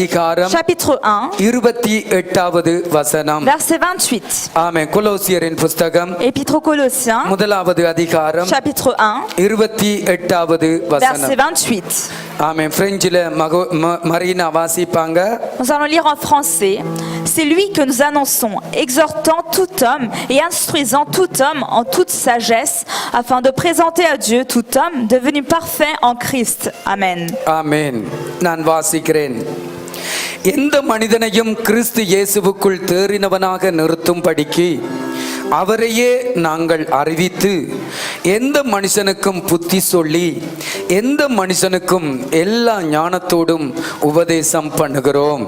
அதிகாரம் chapitre 1, 28வது வசனம். verset 28. ஆமென். கொலோசியரின் புத்தகம் Épître aux Colossiens, முதலாவது அதிகாரம் chapitre 1, 28வது verset வசனம். 28. ஆமென். பிரெஞ்சில மரீனா வாசிப்பாங்க. Nous allons lire en français. C'est lui que nous annonçons, exhortant tout homme et instruisant tout homme en toute sagesse, afin de présenter à Dieu tout homme devenu parfait en Christ. Amen. ஆமென். நான் வாசிக்கிறேன். எந்த மனிதனையும் கிறிஸ்து இயேசுவுக்குள் தேறினவனாக நிறுத்தும்படிக்கு அவரையே நாங்கள் அறிவித்து எந்த மனுஷனுக்கும் புத்தி சொல்லி எந்த மனுஷனுக்கும் எல்லா ஞானத்தோடும் உபதேசம் பண்ணுகிறோம்.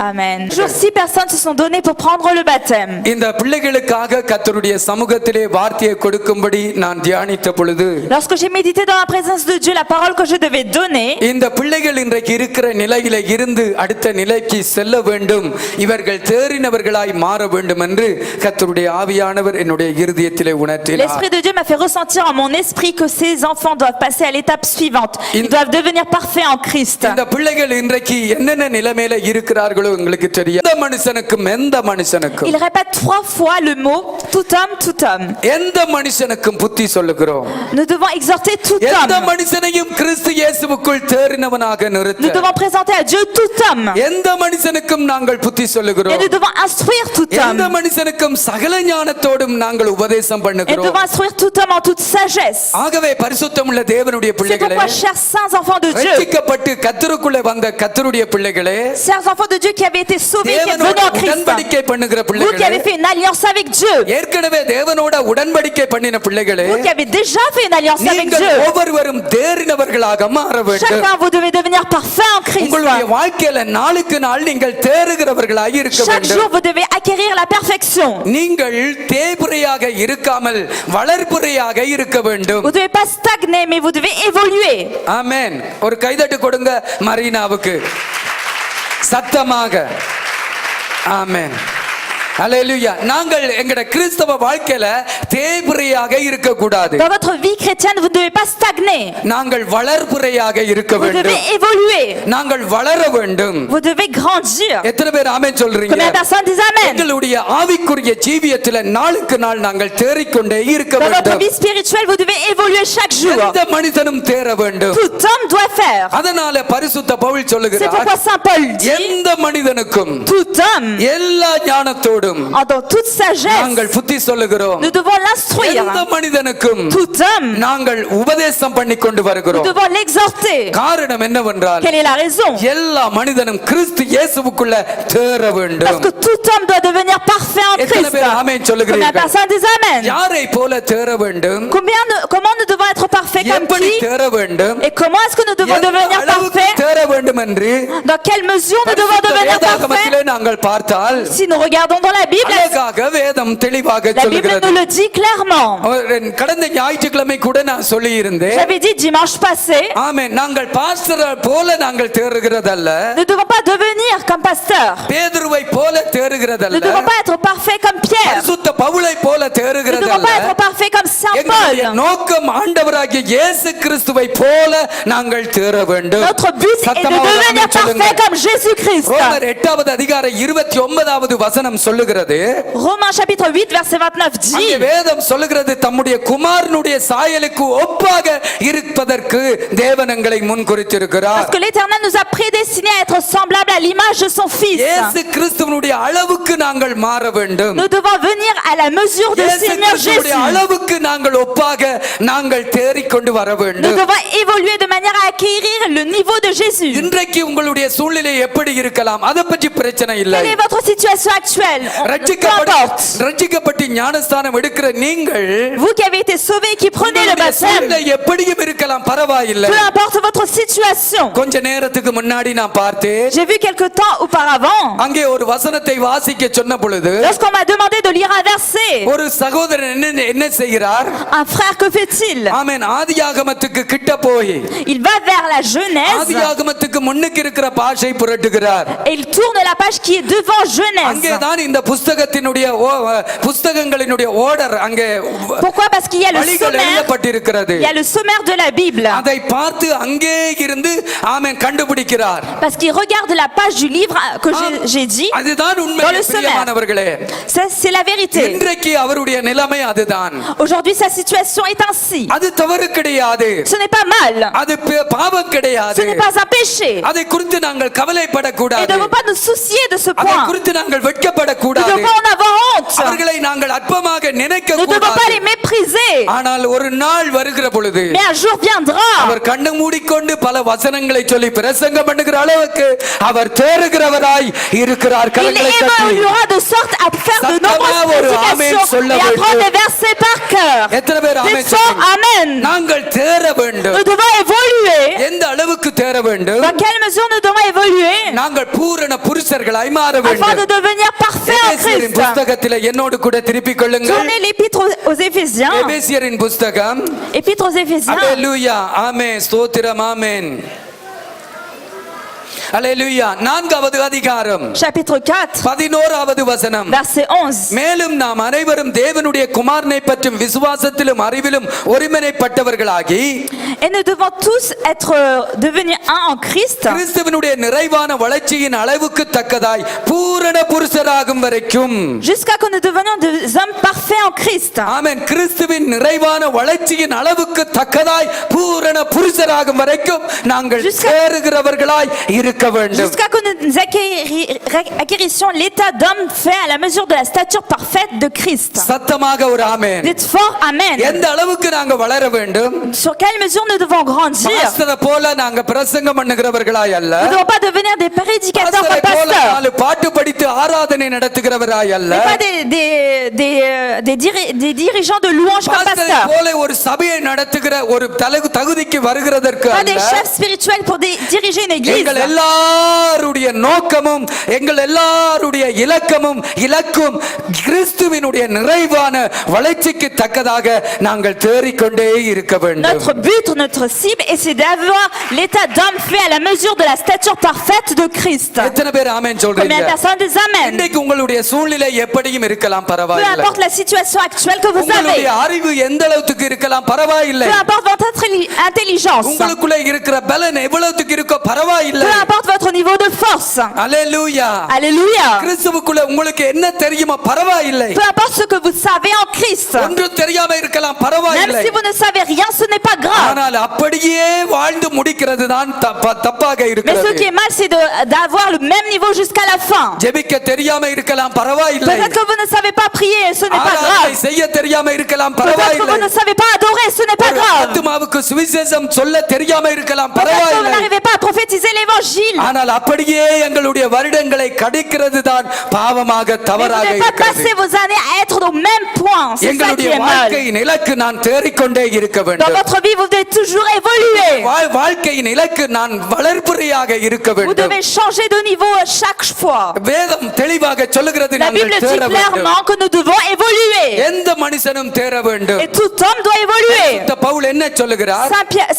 Amen. Toujours 6 personnes se sont données pour prendre le baptême. இந்த பிள்ளைகளுக்காக கர்த்தருடைய சமூகத்திலே வார்த்தையை கொடுக்கும்படி நான் தியானித்த பொழுது, Lorsque j'ai médité dans la présence de Dieu la parole que je devais donner, இந்த பிள்ளைகள் இன்றைக்கு இருக்கிற நிலையில இருந்து அடுத்த நிலைக்கு செல்ல வேண்டும், இவர்கள் தேறினவர்களாய் மாற வேண்டும் என்று கர்த்தருடைய ஆவியானவர் என்னுடைய இருதயத்திலே உணர்த்தினார். l'Esprit de Dieu m'a fait ressentir en mon esprit que ces enfants doivent passer à l'étape suivante. Ils doivent devenir parfaits en Christ. இந்த பிள்ளைகள் இன்றைக்கு என்னென்ன நிலைமையில இருக்கிறார்களோ உங்களுக்கு தெரியும். எந்த மனுஷனுக்கும் எந்த மனுஷனுக்கும் Il répète 3 fois le mot tout homme, tout homme. எந்த மனுஷனுக்கும் புத்தி சொல்லுகிறோம். Nous devons exhorter tout எந்த homme. மனுஷனையும் கிறிஸ்து இயேசுவுக்குள் தேறினவனாக Nous நிறுத்த devons présenter à Dieu tout homme. எந்த மனுஷனுக்கும் நாங்கள் புத்தி Et சொல்லுகிறோம். nous devons instruire tout எந்த homme. மனுஷனுக்கும் சகல ஞானத்தோடும் நாங்கள் உபதேசம் Et nous பண்ணுகிறோம். devons instruire tout homme en toute sagesse. ஆகவே பரிசுத்தமுள்ள தேவனுடைய C'est பிள்ளைகளே, pourquoi, chers saints enfants de Dieu, ரட்சிக்கப்பட்டு கர்த்தருக்குள்ளே வந்த கர்த்தருடைய பிள்ளைகளே, chers enfants de Dieu qui avaient été sauvés, qui est தேவனோட venu en Christ, உடன்படிக்கை பண்ணுகிற vous qui பிள்ளைகளே, avez fait une alliance avec Dieu, ஏற்கனவே தேவனோட உடன்படிக்கை பண்ணின பிள்ளைகளே, vous qui avez déjà fait une alliance avec நீங்கள் Dieu, ஒவ்வொருவரும் தேறினவர்களாக மாற வேண்டும். chacun vous devez devenir parfait en Christ. உங்களுடைய வாழ்க்கையில நாளுக்கு நாள் நீங்கள் தேறுகிறவர்களாக இருக்க Chaque வேண்டும். jour vous devez acquérir la perfection. நீங்கள் தேய்புறையாக இருக்காமல் வளர்புறையாக இருக்க வேண்டும். Vous ne devez pas stagner, mais vous devez évoluer. ஆமென். ஒரு கைதட்டு கொடுங்க மரீனாவுக்கு சத்தமாக. ஆமென். அல்லேலூயா. நாங்கள் எங்கட கிறிஸ்தவ வாழ்க்கையில தேய்புறையாக இருக்க கூடாது. Dans votre vie chrétienne, vous ne devez pas stagner. நாங்கள் வளர்புறையாக இருக்க Vous வேண்டும். devez évoluer. நாங்கள் வளர வேண்டும். Vous devez grandir. எத்தனை பேர் ஆமென் சொல்றீங்க? Combien de personnes disent Amen? எங்களுடைய ஆவிக்குரிய ஜீவியத்தில நாளுக்கு நாள் நாங்கள் தேறிக்கொண்டே இருக்க Dans votre வேண்டும். vie spirituelle, vous devez évoluer chaque jour. எந்த மனிதனும் தேற வேண்டும். Tout homme doit faire. அதனால பரிசுத்த பவுல் C'est சொல்லுகிறார், pourquoi Saint Paul dit, எந்த மனிதனுக்கும் tout homme, எல்லா ஞானத்தோடும் dans toute sagesse, நாங்கள் புத்தி சொல்லுகிறோம். nous devons l'instruire. எந்த மனிதனுக்கும் Tout homme, நாங்கள் உபதேசம் பண்ணி கொண்டு nous வருகிறோம். devons l'exhorter. காரணம் என்னவென்றால், Quelle est la raison? எல்லா மனிதனும் கிறிஸ்து இயேசுவுக்குள்ள தேற Parce வேண்டும். que tout homme doit devenir parfait en எத்தனை Christ. பேர் ஆமென் Combien de சொல்லுகிறீர்கள்? personnes disent Amen? யாரை போல தேற வேண்டும்? Comment nous devons être parfaits comme எப்படி qui? தேற வேண்டும்? Et comment est-ce que nous devons எந்த devenir அளவுக்கு parfaits? தேற வேண்டும் என்று Dans quelle mesure nous devons பரிசுத்த devenir parfaits? வேதாகமத்திலே நாங்கள் பார்த்தால் Si nous regardons dans la Bible, அழகாக வேதம் தெளிவாக la Bible சொல்லுகிறது. nous le dit clairement. கடந்த ஞாயிற்றுக்கிழமை கூட நான் சொல்லி இருந்தேன். J'avais dit dimanche passé, ஆமென். நாங்கள் பாஸ்டர் போல நாங்கள் தேறுகிறதல்ல, nous ne devons pas devenir comme pasteur. பேதுருவை போல Nous ne தேறுகிறதல்ல, devons pas être parfaits comme Pierre. பரிசுத்த பவுலை போல Nous ne devons தேறுகிறதல்ல. pas être parfaits comme Saint எங்களுடைய Paul. நோக்கம் ஆண்டவராகிய இயேசு கிறிஸ்துவை போல நாங்கள் தேற வேண்டும். Notre but est de சத்தமாக devenir ஆமென் சொல்லுங்க. parfaits comme Jésus-Christ. ரோமர் 8வது அதிகாரம் 29வது வசனம் சொல்லுகிறது, Romains chapitre 8 verset 29 அங்கே dit, வேதம் சொல்லுகிறது, தம்முடைய குமாரனுடைய சாயலுக்கு ஒப்பாக இருப்பதற்கு தேவன் எங்களை முன் குறித்திருக்கிறார். parce que l'Éternel nous a prédestinés à être semblables à l'image de son Fils. இயேசு கிறிஸ்துவினுடைய அளவுக்கு நாங்கள் மாற வேண்டும். Nous devons venir à la mesure de இயேசு Seigneur கிறிஸ்துவினுடைய Jésus. அளவுக்கு நாங்கள் ஒப்பாக நாங்கள் தேறிக்கொண்டு வர Nous வேண்டும். devons évoluer de manière à acquérir le niveau de Jésus. இன்றைக்கு உங்களுடைய சூழ்நிலை எப்படி இருக்கலாம், அதை பற்றி பிரச்சனை இல்லை. Quelle est votre situation actuelle? Peu importe. ரட்சிக்கப்பட்டு ஞானஸ்தானம் எடுக்கிற நீங்கள் Vous qui avez été sauvés et qui prenez le உங்களுடைய baptême, சூழ்நிலை எப்படியும் இருக்கலாம், பரவாயில்லை. peu importe votre situation. கொஞ்ச நேரத்துக்கு முன்னாடி நான் பார்த்தேன், J'ai vu quelque temps auparavant, அங்கே ஒரு வசனத்தை வாசிக்க சொன்ன பொழுது lorsqu'on m'a demandé de lire un verset. ஒரு சகோதரன் என்ன செய்கிறார்? Un frère, que fait-il? ஆமென். ஆதியாகமத்துக்கு கிட்ட போய் Il va vers la Genèse ஆதியாகமத்துக்கு முன்னுக்கு இருக்கிற பாஷை புரட்டுகிறார். et il tourne la page qui est devant Genèse. அங்கேதான் இந்த புஸ்தகத்தினுடைய புஸ்தகங்களினுடைய ஆர்டர் அங்கே Pourquoi? Parce qu'il y a le வழிகள் sommaire. எழுதப்பட்டிருக்கிறது. Il y a le sommaire de la Bible. அதை பார்த்து அங்கே இருந்து ஆமென் கண்டுபிடிக்கிறார். Parce qu'il regarde la page du livre que j'ai dit. அதுதான் உண்மை Dans le sommaire. பிரியமானவர்களே. Ça, c'est la vérité. இன்றைக்கு அவருடைய நிலைமை அதுதான். Aujourd'hui, sa situation est ainsi. அது தவறு கிடையாது. Ce n'est pas mal. அது பாவம் கிடையாது. Ce n'est pas un péché. அதை குறித்து நாங்கள் Et கவலைப்படக்கூடாது. ne devons pas nous soucier de ce அதை point. குறித்து நாங்கள் Nous ne வெட்கப்படக்கூடாது. devons pas en avoir honte. அவர்களை நாங்கள் அற்பமாக நினைக்க Nous ne devons pas கூடாது. les mépriser. ஆனால் ஒரு நாள் வருகிற பொழுது Mais un jour viendra. அவர் கண்ணு மூடிக்கொண்டு பல வசனங்களை சொல்லி பிரசங்கம் பண்ணுகிற அளவுக்கு அவர் தேறுகிறவராய் இருக்கிறார். Il கரங்களை தட்டி évoluera de sorte à faire de nombreuses prédications et apprendre les versets par cœur. எத்தனை பேர் Des ஆமென் forts சொல்றீங்க? amen. நாங்கள் தேற வேண்டும். Nous devons évoluer. எந்த அளவுக்கு தேற வேண்டும்? Dans quelle mesure nous devons évoluer நாங்கள் பூரண புருஷர்களாய் மாற afin de வேண்டும். devenir parfaits en எபேசியரின் Christ? புஸ்தகத்திலே என்னோடு கூட திருப்பிக் கொள்ளுங்கள். Tournez l'épître aux Éphésiens. எபேசியரின் புஸ்தகம். Épître aux Éphésiens. அல்லேலூயா. ஆமென். ஸ்தோத்திரம். ஆமென். அல்லேலூயா. 4வது அதிகாரம் Chapitre 4, 11வது வசனம். verset 11. மேலும் நாம் அனைவரும் தேவனுடைய குமாரனை பற்றும் விசுவாசத்திலும் அறிவிலும் ஒருமனைப்பட்டவர்களாகி Et nous devons tous être devenir un en Christ, கிறிஸ்துவினுடைய நிறைவான வளர்ச்சியின் அளவுக்கு தக்கதாய் பூரண புருஷராகும் வரைக்கும். jusqu'à que nous devenions des hommes parfaits en Christ. ஆமென். கிறிஸ்துவின் நிறைவான வளர்ச்சியின் அளவுக்கு தக்கதாய் பூரண புருஷராகும் வரைக்கும் நாங்கள் சேருகிறவர்களாய் இருக்க வேண்டும். Jusqu'à que nous acquérissions l'état d'homme fait à la mesure de la stature parfaite de Christ. சத்தமாக ஒரு ஆமென். Dites fort amen. எந்த அளவுக்கு நாங்க வளர வேண்டும்? Sur quelle mesure nous devons grandir? பாஸ்டரை போல நாங்க பிரசங்கம் பண்ணுகிறவர்களாய் அல்ல. Nous ne devons pas devenir des prédicateurs பாஸ்டரை comme போல pasteurs. நாலு பாட்டு படித்து ஆராதனை நடத்துகிறவராய் அல்ல. Mais pas des dirigeants de louanges comme பாஸ்டரை pasteurs. போல ஒரு சபையை நடத்துகிற ஒரு தகுதிக்கு வருகிறதற்கு Pas des அல்ல. chefs spirituels pour diriger une église. எங்கள் எல்லாருடைய நோக்கமும் எங்கள் எல்லாருடைய இலக்கும் கிறிஸ்துவினுடைய நிறைவான வளர்ச்சிக்கு தக்கதாக நாங்கள் தேறிக்கொண்டே இருக்க வேண்டும். Notre but, notre cible, et c'est d'avoir l'état d'homme fait à la mesure de la stature parfaite de Christ. எத்தனை பேர் ஆமென் Combien சொல்றீங்க? de personnes disent amen? இன்றைக்கு உங்களுடைய சூழ்நிலை எப்படியும் இருக்கலாம், Peu பரவாயில்லை. importe la situation actuelle que vous உங்களுடைய avez, அறிவு எந்த அளவுக்கு இருக்கலாம், பரவாயில்லை. peu importe votre intelligence, உங்களுக்குள்ள இருக்கிற பலன் எவ்வளவுக்கு இருக்கோ பரவாயில்லை. peu importe votre niveau de force. அல்லேலூயா. Alléluia. கிறிஸ்துவுக்குள்ள உங்களுக்கு என்ன தெரியுமா, பரவாயில்லை. Peu importe ce que vous savez en Christ, ஒன்றும் தெரியாம இருக்கலாம், même பரவாயில்லை. si vous ne savez rien, ce n'est pas grave. ஆனால் அப்படியே வாழ்ந்து முடிக்கிறது தான் தப்பாக Mais ce இருக்கிறது. qui est mal, c'est d'avoir le même niveau jusqu'à la fin. ஜெபிக்க தெரியாம இருக்கலாம், பரவாயில்லை. Peut-être que vous ne savez pas prier, ce n'est pas ஆராதனை grave. செய்ய தெரியாம இருக்கலாம், Peut-être que பரவாயில்லை. vous ne savez pas adorer, ce n'est pas ஒரு grave. ஆத்துமாவுக்கு சுவிசேஷம் சொல்ல தெரியாம இருக்கலாம், Peut-être que vous பரவாயில்லை. n'arrivez pas à prophétiser l'évangile. ஆனால் அப்படியே எங்களுடைய வருடங்களை கடிக்கிறது தான் பாவமாக Mais vous தவறாக n'avez pas இருக்கிறது. passé vos années à être au même point. C'est ça qui எங்களுடைய est mal. வாழ்க்கையின் இலக்கு நான் தேறிக்கொண்டே இருக்க Dans வேண்டும். votre vie, vous devez toujours évoluer. வாழ்க்கையின் இலக்கு நான் வளர்ப்புறையாக இருக்க Vous வேண்டும். devez changer de niveau à chaque fois. வேதம் தெளிவாக சொல்லுகிறது La நாங்கள் Bible dit தேற வேண்டும். clairement que nous devons évoluer. எந்த மனுஷனும் தேற வேண்டும். Et tout homme doit évoluer. இந்த பவுல் என்ன சொல்லுகிறார்?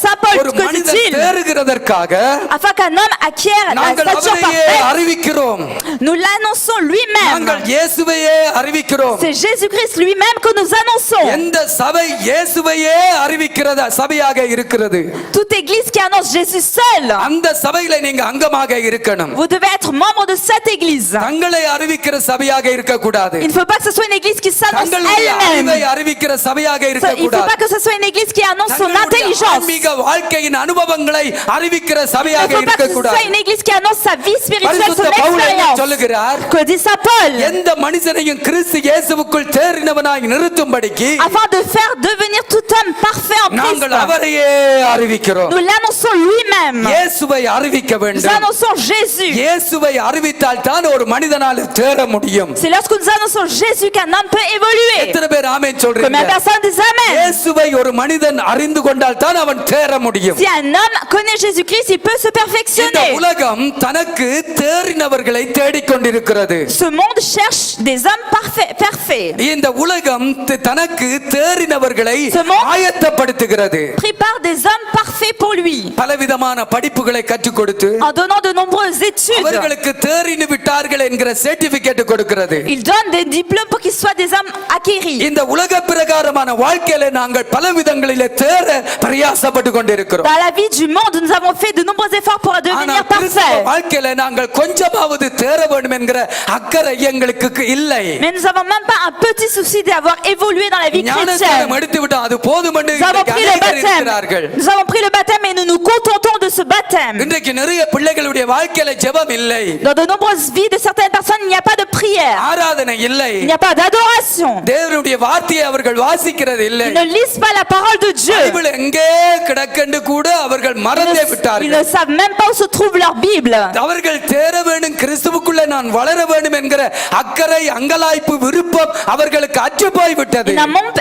Saint Paul, ஒரு que மனிதன் dit-il? தேறுகிறதற்காக Afin qu'un homme acquiert la நாங்கள் stature அவரையே parfaite, அறிவிக்கிறோம். nous l'annonçons lui-même. நாங்கள் இயேசுவையே அறிவிக்கிறோம். C'est Jésus-Christ lui-même que nous annonçons. எந்த சபை இயேசுவையே அறிவிக்கிறத சபையாக இருக்கிறது, Toute église qui annonce Jésus seul, அந்த சபையில நீங்க அங்கமாக இருக்கணும். vous devez être membre de cette église. தங்களை அறிவிக்கிற சபையாக இருக்க கூடாது. Il ne faut pas que ce soit une église qui s'annonce தங்களுடைய elle-même. அறிவை அறிவிக்கிற சபையாக இருக்க Il ne faut கூடாது. pas que ce soit une église qui annonce son தங்களுடைய intelligence. ஆன்மீக வாழ்க்கையின் அனுபவங்களை அறிவிக்கிற Il ne சபையாக faut pas இருக்க que ce கூடாது. soit une église qui annonce sa vie spirituelle, son பரிசுத்த பவுல் என்ன expérience. சொல்லுகிறார்? Que dit Saint Paul? எந்த மனுஷனையும் கிறிஸ்து இயேசுவுக்குள் தேறினவனாய் நிறுத்தும்படிக்கு Afin de faire devenir tout homme parfait en Christ. நாங்கள் அவரையே அறிவிக்கிறோம். Nous l'annonçons lui-même. இயேசுவை அறிவிக்க Nous வேண்டும். annonçons Jésus. இயேசுவை அறிவித்தால் தான் ஒரு மனிதனால் மனிதனால தேற முடியும். C'est lorsque nous annonçons Jésus qu'un homme peut évoluer. எத்தனை பேர் ஆமென் Combien de சொல்றீங்க? personnes disent Amen? இயேசுவை ஒரு மனிதன் அறிந்து கொண்டால் தான் அவன் தேற முடியும். Si un homme connaît Jésus-Christ, il peut se இந்த perfectionner. உலகம் தனக்கு தேறினவர்களை தேடிக்கொண்டிருக்கிறது. Ce monde cherche des hommes parfaits. இந்த உலகம் தனக்கு தேறினவர்களை Ce monde- ஆயத்தப்படுத்துகிறது. Prépare des hommes parfaits pour lui. பலவிதமான படிப்புகளை கற்றுக் கொடுத்து En donnant de nombreuses études. அவர்களுக்கு தேறினு விட்டார்கள் என்கிற சர்டிபிகேட் கொடுக்கிறது. Il donne des diplômes pour qu'ils soient des hommes acquéris. இந்த உலக பிரகாரமான வாழ்க்கையில நாங்கள் பல விதங்களிலே தேற பிரயாசப்பட்டு கொண்டிருக்கிறோம். Dans la vie du monde, nous avons fait de nombreux efforts pour ஆனா devenir கிறிஸ்தவ parfaits. வாழ்க்கையில நாங்கள் கொஞ்சமாவது தேற வேண்டும் என்கிற அக்கறை எங்களுக்கு இல்லை. Mais nous n'avons même pas un petit souci d'avoir évolué dans la vie chrétienne. ஞானஸ்நானம் எடுத்து விட்டோம், அது போதும் என்று Nous avons இன்றைக்கு pris le அநேகர் baptême. இருக்கிறார்கள். Nous avons pris le baptême et nous nous contentons de ce baptême. இன்றைக்கு நிறைய பிள்ளைகளுடைய வாழ்க்கையில ஜெபம் இல்லை, Dans de nombreuses vies de certaines personnes, il n'y a pas de prière. ஆராதனை இல்லை, Il n'y a pas d'adoration. தேவனுடைய வார்த்தையை அவர்கள் வாசிக்கிறது இல்லை. Ils ne lisent pas la parole de Dieu. Bible எங்கே கிடக்கென்று கூட அவர்கள் மறந்தே Ils விட்டார்கள். ne savent même pas où se trouve leur Bible. அவர்கள் தேற வேண்டும், கிறிஸ்துவுக்குள்ள நான் வளர வேண்டும் என்கிற அக்கறை, அங்கலாய்ப்பு, விருப்பம் அவர்களுக்கு அற்று போய் விட்டது.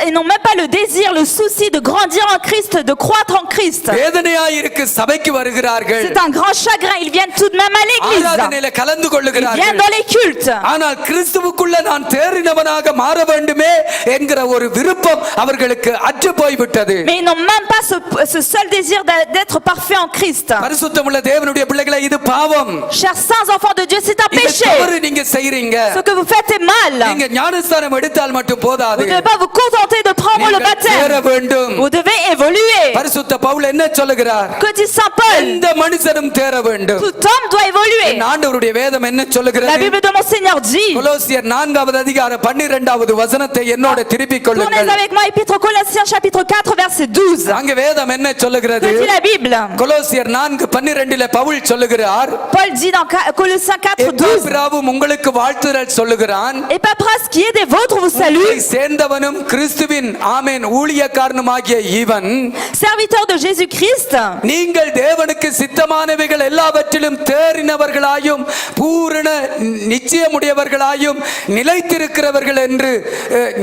Ils n'ont même pas le désir, le souci de grandir en Christ, de croître en Christ. வேதனையாயிருக்கு சபைக்கு வருகிறார்கள், C'est un grand chagrin. Ils viennent tout de même à l'église. ஆராதனையில கலந்து Ils viennent கொள்ளுகிறார்கள். dans les cultes. ஆனால் கிறிஸ்துவுக்குள்ள நான் தேறினவனாக மாற வேண்டுமே என்கிற ஒரு விருப்பம் அவர்களுக்கு அற்று போய்விட்டது. Mais ils n'ont même pas ce seul désir d'être parfait en Christ. பரிசுத்தமுள்ள தேவனுடைய பிள்ளைகளை, இது பாவம். Chers saints enfants de Dieu, c'est un இது péché. தவறு நீங்க செய்றீங்க. Ce que vous faites est mal. நீங்க ஞானஸ்தானம் எடுத்தால் மட்டும் Vous போதாது, ne devez pas vous contenter de prendre le நீங்கள் தேற baptême. வேண்டும். Vous devez évoluer. பரிசுத்த பவுல் என்ன சொல்லுகிறார்? Que dit Saint Paul? எந்த மனுஷனும் தேற வேண்டும். Tout homme doit évoluer. என் ஆண்டவருடைய வேதம் என்ன La சொல்லுகிறது? Bible de mon Seigneur dit, கொலோசியர் 4வது அதிகாரம் 12வது வசனத்தை என்னோட திருப்பிக் tournez கொள்ளுங்கள். avec moi, Épître aux Colossiens, chapitre 4, verset 12. அங்க வேதம் என்ன சொல்லுகிறது? Que dit la Bible? கொலோசியர் 4:12 பவுல் சொல்லுகிறார், Paul dit dans Colossiens 4, 12, எப்பாப்பிராவும் உங்களுக்கு வாழ்த்துதல் சொல்லுகிறான், Epapras qui est des vôtres vous salue, உங்களை சேர்ந்தவனும் கிறிஸ்துவின் ஆமென் ஊழியக்காரனுமாகிய இவன், serviteur de Jésus-Christ, நீங்கள் தேவனுக்கு சித்தமானவைகள் எல்லாவற்றிலும் தேறினவர்களாயும் பூரண நிச்சயமுடையவர்களாயும் நிலைத்திருக்கிறவர்கள் என்று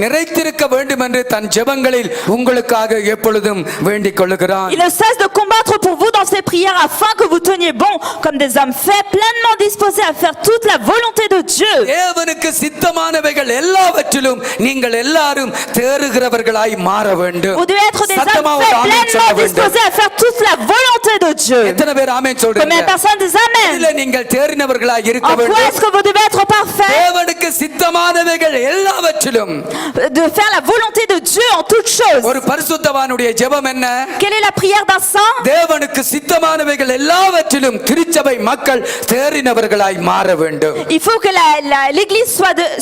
நிறைத்திருக்க வேண்டும் என்று தன் ஜெபங்களில் உங்களுக்காக எப்பொழுதும் வேண்டிக் கொள்ளுகிறான். il ne cesse de combattre pour vous dans ses prières afin que vous teniez bon comme des hommes faits, pleinement disposés à faire toute la volonté de Dieu. தேவனுக்கு சித்தமானவைகள் எல்லாவற்றிலும் நீங்கள் எல்லாரும் தேறுகிறவர்களாய் மாற வேண்டும். Vous devez être des சத்தமா hommes ஒரு faits, ஆமென் சொல்ல pleinement வேண்டும். disposés à faire toute la volonté de Dieu. எத்தனை பேர் ஆமென் Combien de சொல்றீங்க? personnes disent Amen? இதிலே நீங்கள் தேறினவர்களாய் இருக்க En quoi வேண்டும். est-ce que vous devez être parfait? தேவனுக்கு சித்தமானவைகள் எல்லாவற்றிலும். De faire la volonté de Dieu en toutes choses. ஒரு பரிசுத்தவானுடைய ஜெபம் என்ன? Quelle est la prière d'un saint? தேவனுக்கு சித்தமானவைகள் எல்லாவற்றிலும் திருச்சபை மக்கள் தேறினவர்களாய் மாற வேண்டும். Il faut que l'église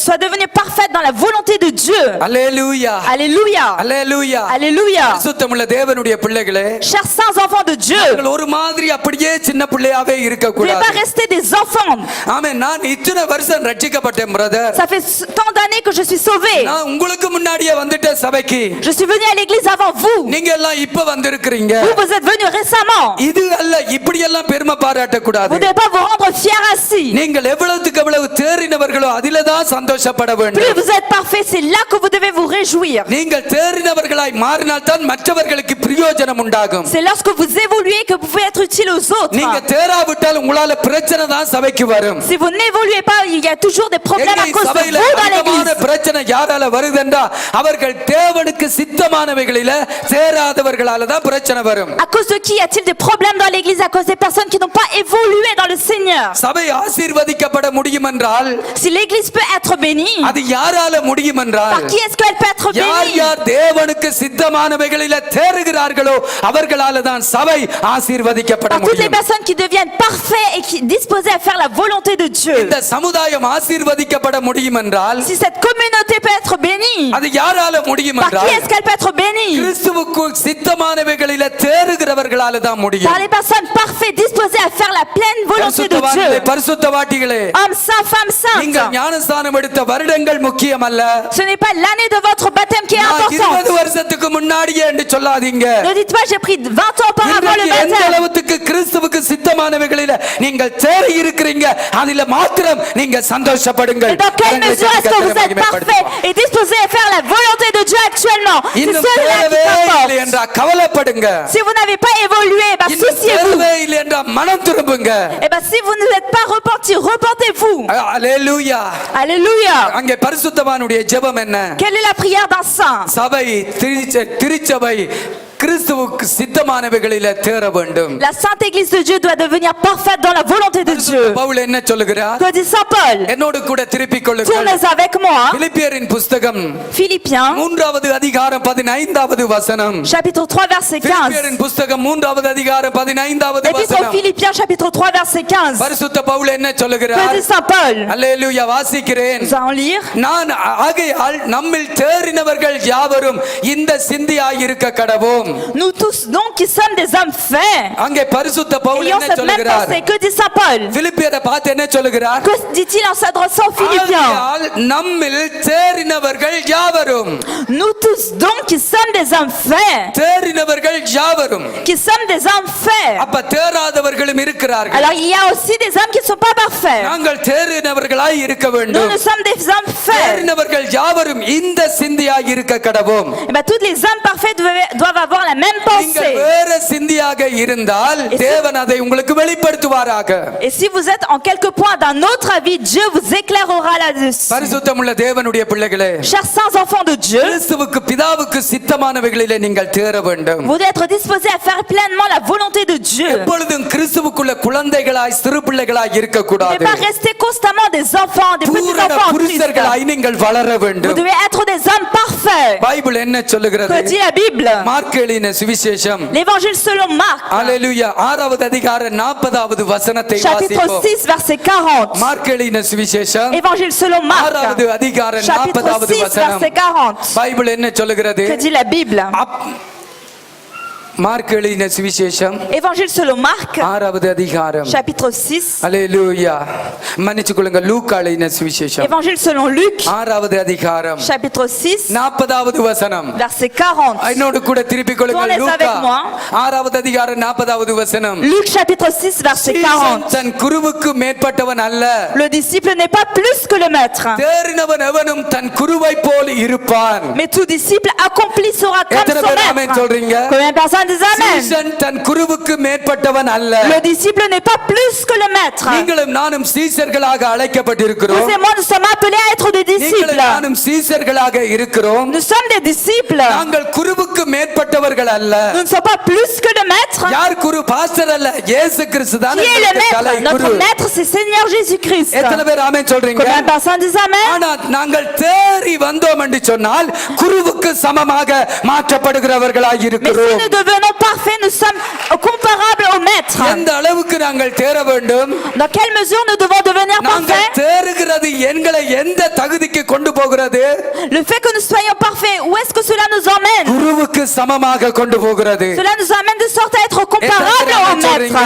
soit devenue parfaite dans la volonté de Dieu. அல்லேலூயா, Alléluia. அல்லேலூயா. Alléluia. பரிசுத்தமுள்ள தேவனுடைய பிள்ளைகளே, Chers saints enfants de Dieu, நீங்கள் ஒரு மாதிரி அப்படியே சின்ன பிள்ளையாவே இருக்க vous ne voulez pas கூடாது. rester des enfants. ஆமென். நான் இத்தனை வருஷம் ரட்சிக்கப்பட்டேன் brother, Ça fait tant d'années que je suis sauvé. நான் உங்களுக்கு முன்னாடியே வந்துட்டேன் சபைக்கு, Je suis venu à l'église avant vous. நீங்க எல்லாம் இப்ப வந்திருக்கிறீங்க. Vous êtes venus récemment. இது அல்ல, இப்படி எல்லாம் பெருமை பாராட்ட Vous கூடாது. ne devez pas vous rendre fiers ainsi. நீங்கள் எவ்வளவுக்கு எவ்வளவு தேறினவர்களோ அதிலே தான் சந்தோஷப்பட Plus வேண்டும். vous êtes parfaits, c'est là que vous devez vous réjouir. நீங்கள் தேறினவர்களாய் மாறினால் தான் மற்றவர்களுக்கு பிரயோஜனம் உண்டாகும். C'est lorsque vous évoluez que vous pouvez être utile aux நீங்க autres. தேறாவிட்டால் உங்களால பிரச்சனை தான் சபைக்கு வரும். Si vous n'évoluez pas, il y a toujours des problèmes à எங்களை cause de சபையில vous dans அதிகமான l'église. பிரச்சனை யாரால வருதுன்றா அவர்கள் தேவனுக்கு சித்தமானவைகளில தேறாதவர்களால தான் பிரச்சனை வரும். À cause de qui y a-t-il des problèmes dans l'église? À cause des personnes qui n'ont pas évolué dans le Seigneur. சபை ஆசீர்வதிக்கப்பட முடியும் என்றால் Si l'église peut être bénie, அது யாரால முடியும் என்றால் par qui est-ce qu'elle peut être யார் bénie? யார் தேவனுக்கு சித்தமானவைகளில தேறுகிறார்களோ அவர்களால தான் சபை ஆசீர்வதிக்கப்பட Par toutes les முடியும். personnes qui deviennent parfaits et qui disposées à faire la volonté de Dieu. இந்த சமுதாயம் ஆசீர்வதிக்கப்பட முடியும் முடியும் என்றால், si cette communauté peut être bénie, அது யாரால முடியும் par qui என்றால், est-ce qu'elle peut être bénie? கிறிஸ்துவுக்குள் சித்தமானவைகளில தேறுகிறவர்களால தான் முடியும். Par les personnes parfaites disposées à faire la pleine volonté de பரிசுத்தவான்களே, Dieu. பரிசுத்தவாட்டிகளே, Hommes saints, femmes நீங்கள் saintes. ஞானஸ்தானம் எடுத்த வருடங்கள் முக்கியமல்ல. Ce n'est pas l'année de votre baptême qui est நான் 20 importante. வருஷத்துக்கு முன்னாடியே என்று சொல்லாதீங்க. Ne dites pas j'ai pris 20 ans auparavant le இன்றைக்கு எந்த baptême. அளவுக்கு கிறிஸ்துவுக்கு சித்தமானவைகளில நீங்கள் தேறி இருக்கிறீங்க, அதில மாத்திரம் நீங்க சந்தோஷப்படுங்கள். Et dans quelle mesure est-ce que vous êtes parfait et disposé à faire la volonté de Dieu actuellement? C'est இன்னும் cela தேறவே qui இல்லை t'importe. என்றா கவலைப்படுங்க. Si vous n'avez pas évolué, இன்னும் souciez-vous. தேறவே இல்லை என்றா மனம் திரும்புங்க. Et si vous ne êtes pas repenti, repentez-vous. அல்லேலூயா. Alléluia. அங்கே பரிசுத்தவானுடைய ஜெபம் என்ன? Quelle est la prière d'un saint? சபை திருச்சபை கிறிஸ்துவுக்கு சித்தமானவைகளில தேற வேண்டும். La sainte église de Dieu doit devenir parfaite dans la volonté de Dieu. Pavul என்ன சொல்லுகிறார்? Que dit saint Paul? என்னோடு கூட திருப்பிக் கொள்ளுங்கள். Tournez avec moi. பிலிப்பியரின் புத்தகம் Philippiens 3வது அதிகாரம் 15வது வசனம். chapitre 3 verset 15. பிலிப்பியரின் புத்தகம் 3வது அதிகாரம் 15வது Épître aux வசனம். Philippiens chapitre 3 verset 15. பரிசுத்த பவுல் என்ன Que சொல்லுகிறார்? dit saint Paul? அல்லேலூயா. வாசிக்கிறேன். Nous allons lire. நான் ஆகையால் நம்மில் தேறினவர்கள் யாவரும் இந்த சிந்தியாயிருக்க கடவோம். Nous tous donc qui sommes des hommes faits, அங்கே பரிசுத்த பவுல் ayons என்ன cette même சொல்லுகிறார்? pensée. Que dit saint Paul? பிலிப்பியரை பார்த்து என்ன சொல்லுகிறார்? Que dit-il en s'adressant aux Philippiens? ஆகையால் நம்மில் தேறினவர்கள் யாவரும். Nous tous donc qui sommes des hommes faits, தேறினவர்கள் யாவரும். qui sommes des hommes faits. அப்ப தேறாதவர்களும் இருக்கிறார்கள். Alors il y a aussi des hommes qui ne sont pas parfaits. நாங்கள் தேறினவர்களாய் இருக்க Nous, வேண்டும். nous sommes des hommes faits. தேறினவர்கள் யாவரும் இந்த சிந்தியாய் இருக்க கடவோம். Et tous les hommes parfaits doivent avoir la même நீங்கள் pensée. வேற சிந்தியாக இருந்தால் தேவன் அதை உங்களுக்கு வெளிப்படுத்துவாராக. Et si vous êtes en quelque point d'un autre avis, Dieu vous éclairera là-dessus. பரிசுத்தமுள்ள தேவனுடைய பிள்ளைகளே, Chers saints enfants de Dieu, கிறிஸ்துவுக்கு பிதாவுக்கு சித்தமானவைகளிலே நீங்கள் தேற வேண்டும். vous devez être disposés à faire pleinement la volonté de Dieu. எப்பொழுதும் கிறிஸ்துவுக்குள்ள குழந்தைகளாய் சிறு பிள்ளைகளாய் இருக்க Vous ne கூடாது. devez pas rester constamment des enfants, des petits பூரண enfants en Christ. புருஷர்களாய் நீங்கள் வளர Vous வேண்டும். devez être des hommes parfaits. Bible என்ன சொல்லுகிறது? Que dit la Bible? Mark எழுதின சுவிசேஷம் L'évangile selon Marc, அல்லேலூயா 6வது அதிகாரம் 40வது வசனத்தை chapitre வாசிப்போம். 6, verset 40. மார்க் எழுதின சுவிசேஷம் Évangile selon Marc, 6வது அதிகாரம் chapitre 40வது 6, வசனம். verset 40. பைபிள் என்ன சொல்லுகிறது? Que dit la Bible? Mark எழுதின சுவிசேஷம் Évangile selon Marc, 6வது அதிகாரம் chapitre 6. அல்லேலூயா. மன்னிச்சு கொள்ளுங்க. லூக்கா எழுதின சுவிசேஷம் Évangile selon Luc, 6வது அதிகாரம் chapitre 6, 40வது வசனம். verset 40. என்னோடு கூட திருப்பிக் கொள்ளுங்கள். Tournez லூக்கா avec moi. 6வது அதிகாரம் 40வது வசனம். Luc chapitre 6, verset season 40. தன் குருவுக்கு மேற்பட்டவன் அல்ல. Le disciple n'est pas plus que le maître, தேறினவன் எவனும் தன் குருவை போல் இருப்பான். mais tout disciple accompli sera comme எத்தனை son பேர் ஆமென் maître. சொல்றீங்க? Combien de personnes disent Amen? சீசன் தன் குருவுக்கு மேற்பட்டவன் அல்ல. Le disciple n'est pas plus que le maître. நீங்களும் நானும் சீசர்களாக அழைக்கப்பட்டிருக்கிறோம். Vous et moi, nous sommes appelés à être des நீங்களும் disciples. நானும் சீசர்களாக இருக்கிறோம். Nous sommes des disciples. நாங்கள் குருவுக்கு மேற்பட்டவர்கள் அல்ல. Nous ne sommes pas plus que le maître. யார் குரு? பாஸ்டர் அல்ல, இயேசு கிறிஸ்து தான் Qui est le தலை maître? குரு. Notre maître, c'est Seigneur Jésus-Christ. எத்தனை பேர் ஆமென் சொல்றீங்க? Combien de personnes disent Amen? ஆனா நாங்கள் தேறி வந்தோம் என்று சொன்னால் குருவுக்கு சமமாக மாற்றப்படுகிறவர்களாய் Mais si இருக்கிறோம். nous devenons parfaits, nous sommes comparables au maître. எந்த அளவுக்கு நாங்கள் தேற வேண்டும்? Dans quelle mesure nous devons devenir நாங்கள் parfaits? தேறுகிறது எங்களை எந்த தகுதிக்கு கொண்டு போகிறது? Le fait que nous soyons parfaits, où est-ce que cela nous emmène? குருவுக்கு சமமாக கொண்டு போகிறது. Cela nous amène de sorte à être comparables au maître.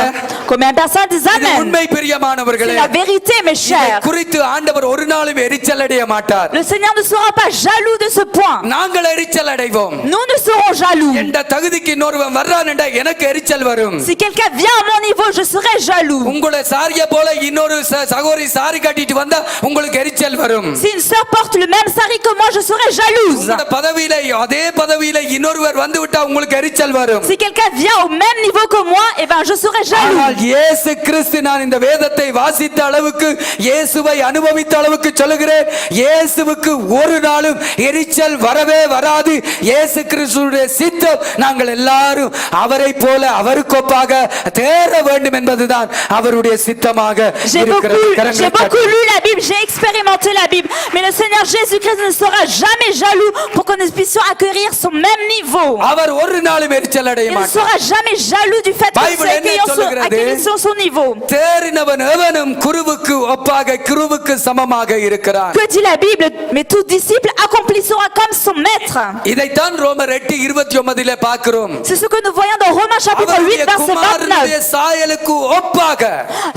Combien de personnes disent இது Amen? உண்மை பிரியமானவர்களே. C'est la vérité, mes இதை chers. குறித்து ஆண்டவர் ஒரு நாளும் எரிச்சல் அடைய மாட்டார். Le Seigneur ne sera pas jaloux de ce point. நாங்கள் எரிச்சல் அடைவோம். Nous ne serons jaloux. எந்த தகுதிக்கு இன்னொருவன் வர்றான் என்றா எனக்கு எரிச்சல் வரும். Si quelqu'un vient à mon niveau, je serai jaloux. உங்களை சாரிய போல இன்னொரு சகோதரி சாரி கட்டிட்டு வந்தா உங்களுக்கு எரிச்சல் வரும். Si une sœur porte le même sari que moi, je serai jalouse. உங்களோட பதவியில அதே பதவியில இன்னொருவர் வந்து விட்டா உங்களுக்கு எரிச்சல் வரும். Si quelqu'un vient au même niveau que moi, eh ben je serai jaloux. ஆனால் இயேசு கிறிஸ்து, நான் இந்த வேதத்தை வாசித்த அளவுக்கு, இயேசுவை அனுபவித்த அளவுக்கு சொல்லுகிறேன், இயேசுவுக்கு ஒரு நாளும் எரிச்சல் வரவே வராது. இயேசு கிறிஸ்துவுடைய சித்தம் நாங்கள் எல்லாரும் அவரை போல அவருக்கொப்பாக தேற வேண்டும் என்பதுதான் அவருடைய சித்தமாக J'ai இருக்கிறது. beaucoup lu la Bible, j'ai expérimenté inventer la Bible. Mais le Seigneur Jésus-Christ ne sera jamais jaloux pour que nous puissions acquérir son même niveau. அவர் ஒரு நாளும் எரிச்சல் அடைய Il ne மாட்டார். sera jamais jaloux du fait que Bible nous என்ன acquérissions son niveau. தேறினவன் எவனும் குருவுக்கு ஒப்பாக கிருவுக்கு சமமாக இருக்கிறான். Que dit la Bible? Mais tout disciple accomplissera comme son maître. இதைத்தான் ரோமர் 8:29 பார்க்கிறோம். C'est ce que nous voyons dans Romains chapitre 8 verset 29. சாயலுக்கு ஒப்பாக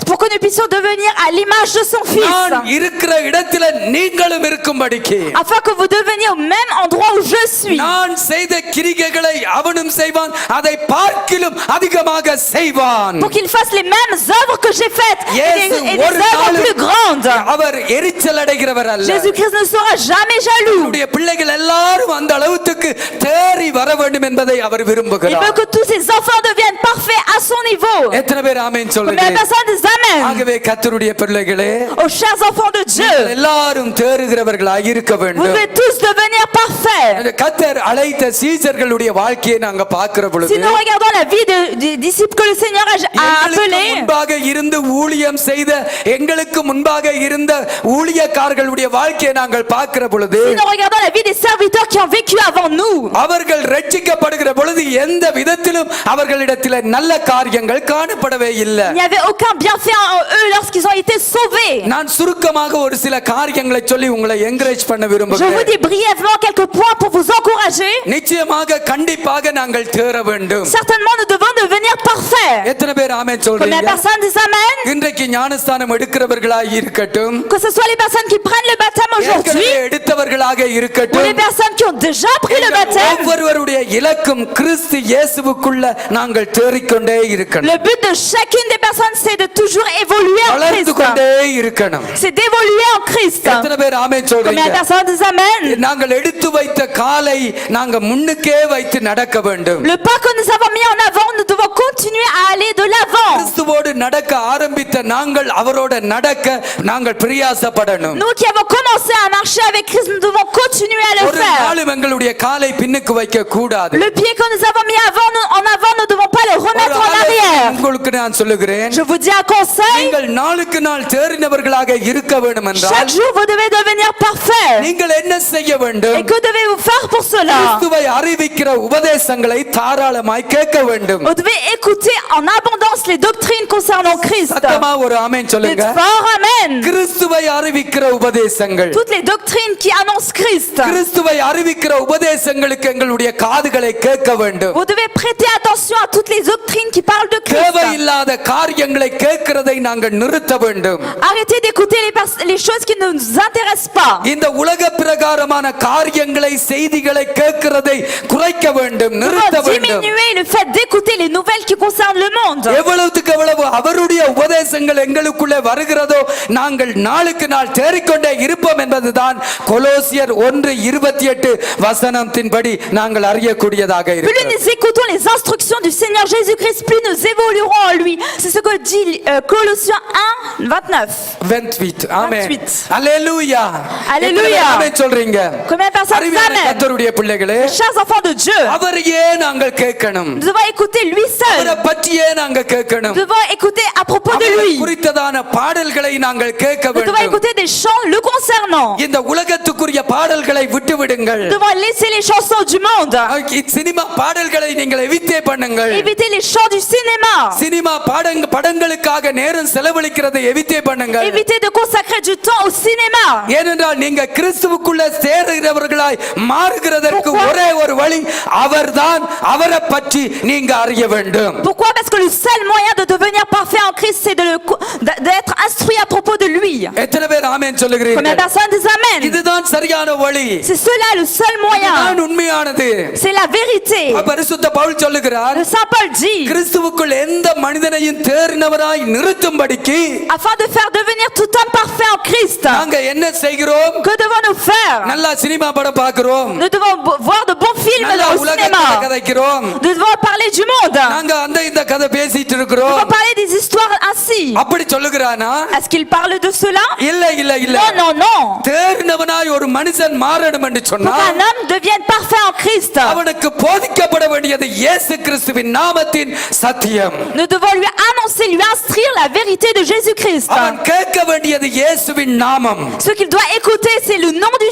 Pour que nous puissions devenir à l'image de son fils. நான் இருக்கிற இடத்துல நீங்களும் இருக்கும்படிக்கு Afin que vous deveniez au même endroit où je suis. நான் செய்த கிரிகைகளை அவனும் செய்வான், அதை பார்க்கிலும் அதிகமாக செய்வான். Pour qu'il fasse les mêmes œuvres que j'ai faites et des œuvres plus grandes. அவர் எரிச்சல் அடைகிறவர் அல்ல. Jésus-Christ ne sera jamais jaloux. நம்முடைய பிள்ளைகள் எல்லாரும் அந்த அளவுக்கு தேறி வர வேண்டும் என்பதை அவர் Il விரும்புகிறார். veut que tous ses enfants deviennent parfaits à son niveau. எத்தனை பேர் ஆமென் Combien சொல்லுங்க? de personnes disent Amen? ஆகவே கர்த்தருடைய பிள்ளைகளே, Aux chers enfants de Dieu, எல்லாரும் தேறுகிறவர்களாக இருக்க vous வேண்டும். devez tous devenir parfaits. அந்த கர்த்தர் அழைத்த சீசர்களுடைய வாழ்க்கையை நாங்க பார்க்கிற பொழுது Si nous regardons la vie des disciples que le Seigneur a எங்களுக்கு appelés, முன்பாக இருந்து ஊழியம் செய்த எங்களுக்கு முன்பாக இருந்த ஊழியக்காரர்களுடைய வாழ்க்கையை நாங்கள் பார்க்கிற பொழுது si nous regardons la vie des serviteurs qui ont vécu avant nous, அவர்கள் ரட்சிக்கப்படுகிற பொழுது எந்த விதத்திலும் அவர்களிடத்தில் நல்ல காரியங்கள் காணப்படவே இல்லை. il n'y avait aucun bienfait en eux lorsqu'ils ont été sauvés. நான் சுருக்கமாக ஒரு சில காரியங்களை சொல்லி உங்களை என்கரேஜ் பண்ண Je vous விரும்புகிறேன். dis brièvement quelques points pour vous encourager. நிச்சயமாக கண்டிப்பாக நாங்கள் தேற வேண்டும். Certainement, nous devons devenir parfaits. எத்தனை பேர் ஆமென் Combien de சொல்றீங்க? personnes disent Amen? இன்றைக்கு ஞானஸ்தானம் எடுக்கிறவர்களாக இருக்கட்டும், Que ce soit les personnes qui prennent le baptême aujourd'hui ஏற்கனவே எடுத்தவர்களாக ou les இருக்கட்டும், personnes qui ont déjà pris le baptême, ஒவ்வொருவருடைய இலக்கும் கிறிஸ்து இயேசுவுக்குள்ள நாங்கள் தேறிக்கொண்டே இருக்கணும், le but de chacune des personnes, c'est de toujours évoluer en வளர்ந்து Christ. கொண்டே இருக்கணும். C'est d'évoluer en Christ. எத்தனை பேர் ஆமென் Combien de சொல்றீங்க? personnes disent Amen? நாங்கள் எடுத்து வைத்த காலை நாங்க முன்னுக்கே வைத்து நடக்க வேண்டும். Le pas que nous avons mis en avant, nous devons continuer à aller de l'avant. கிறிஸ்துவோடு நடக்க ஆரம்பித்த நாங்கள் அவரோட நடக்க நாங்கள் பிரயாசப்படணும். Nous qui avons commencé à marcher avec Christ, nous devons continuer à le ஒரு faire. நாளும் எங்களுடைய காலை பின்னுக்கு வைக்க கூடாது. Le pied que nous avons mis en avant, nous ne devons pas le ஒரு remettre en ஆலோசனை arrière. உங்களுக்கு நான் சொல்லுகிறேன். Je vous dis un conseil, நீங்கள் நாளுக்கு நாள் தேறினவர்களாக இருக்க வேண்டும் என்றால் chaque jour vous devez devenir parfait. நீங்கள் என்ன செய்ய வேண்டும்? Et que devez-vous faire pour cela? கிறிஸ்துவை அறிவிக்கிற உபதேசங்களை தாராளமாய் கேட்க வேண்டும். Vous devez écouter en abondance les doctrines concernant Christ. சத்தமா ஒரு ஆமென் சொல்லுங்க. Dites fort Amen. கிறிஸ்துவை அறிவிக்கிற உபதேசங்கள், Toutes les doctrines qui annoncent Christ. கிறிஸ்துவை அறிவிக்கிற உபதேசங்களுக்கு எங்களுடைய காதுகளை கேட்க வேண்டும். Vous devez prêter attention à toutes les doctrines qui parlent de Christ. தேவையில்லாத காரியங்களை கேட்கிறதை நாங்கள் நிறுத்த வேண்டும். Arrêtez d'écouter les choses qui ne nous intéressent pas. இந்த உலக பிரகாரமான காரியங்களை செய்திகளை கேட்கிறதை குறைக்க வேண்டும், Nous நிறுத்த devons வேண்டும். diminuer le fait d'écouter les nouvelles qui concernent le monde. எவ்வளவுக்கு எவ்வளவு அவருடைய உபதேசங்கள் எங்களுக்குள்ளே வருகிறதோ நாங்கள் நாளுக்கு நாள் தேறிக்கொண்டே இருப்போம் என்பதுதான் கொலோசியர் 1:28 வசனத்தின்படி நாங்கள் அறியக்கூடியதாக Plus இருக்கிறது. nous écoutons les instructions du Seigneur Jésus-Christ, plus nous évoluerons en lui. C'est ce que dit Colossiens 1:29. 28. ஆமென். 28. அல்லேலூயா. அல்லேலூயா. ஆமென் சொல்றீங்க. Combien de personnes disent அருமையான Amen? கர்த்தருடைய பிள்ளைகளே, Chers enfants de Dieu, அவரையே நாங்கள் கேட்கணும். nous devons écouter lui அவரை seul. பற்றியே நாங்கள் கேட்கணும். Nous devons écouter à propos de அவரை lui. குறித்ததான பாடல்களை நாங்கள் கேட்க Nous devons வேண்டும். écouter des chants le concernant. இந்த உலகத்துக்குரிய பாடல்களை விட்டு விடுங்கள். Nous devons laisser les chansons du monde. Cinema பாடல்களை நீங்கள் எவித்தே பண்ணுங்கள். Éviter les chants du cinéma. Cinema படங்களுக்காக நேரம் செலவழிக்கிறதை எவித்தே பண்ணுங்கள். Éviter de consacrer du temps au cinéma. ஏனென்றால் நீங்க கிறிஸ்துவுக்குள்ள சேருகிறவர்களாய் மாறுகிறதற்கு Pourquoi? ஒரே ஒரு வழி அவர்தான். அவரை பற்றி நீங்க அறிய வேண்டும். Pourquoi? Parce que le seul moyen de devenir parfait en Christ, c'est d'être instruit à propos de lui. எத்தனை பேர் ஆமென் Combien de சொல்லுகிறீர்கள்? personnes disent Amen? இதுதான் சரியான வழி. C'est cela le seul இதுதான் moyen. உண்மையானது. C'est la vérité. பரிசுத்த பவுல் சொல்லுகிறார், Le Saint Paul dit, கிறிஸ்துவுக்குள் எந்த மனிதனையும் தேறினவராய் நிறுத்தும்படிக்கு afin de faire devenir tout homme parfait en Christ, நாங்க என்ன செய்கிறோம்? que devons-nous faire? நல்லா சினிமா படம் பார்க்கிறோம். Nous devons voir de bons films நல்லா au உலகத்தை cinéma. கதைக்கிறோம். Nous devons parler du monde. நாங்க அந்த இந்த கதை பேசிட்டு Nous இருக்கிறோம். devons parler des histoires ainsi. அப்படி சொல்லுகிறானா? Est-ce qu'il parle de cela? இல்ல இல்ல இல்ல. Non, non, non. தேறினவனாய் ஒரு மனுஷன் மாறணும் என்று Pour சொன்னா qu'un homme devienne parfait en Christ, அவனுக்கு போதிக்கப்பட வேண்டியது இயேசு கிறிஸ்துவின் நாமத்தின் சத்தியம். nous devons lui annoncer, lui instruire la vérité de Jésus-Christ. அவன் கேட்க வேண்டியது இயேசுவின் நாமம். Ce qu'il doit écouter, c'est le nom de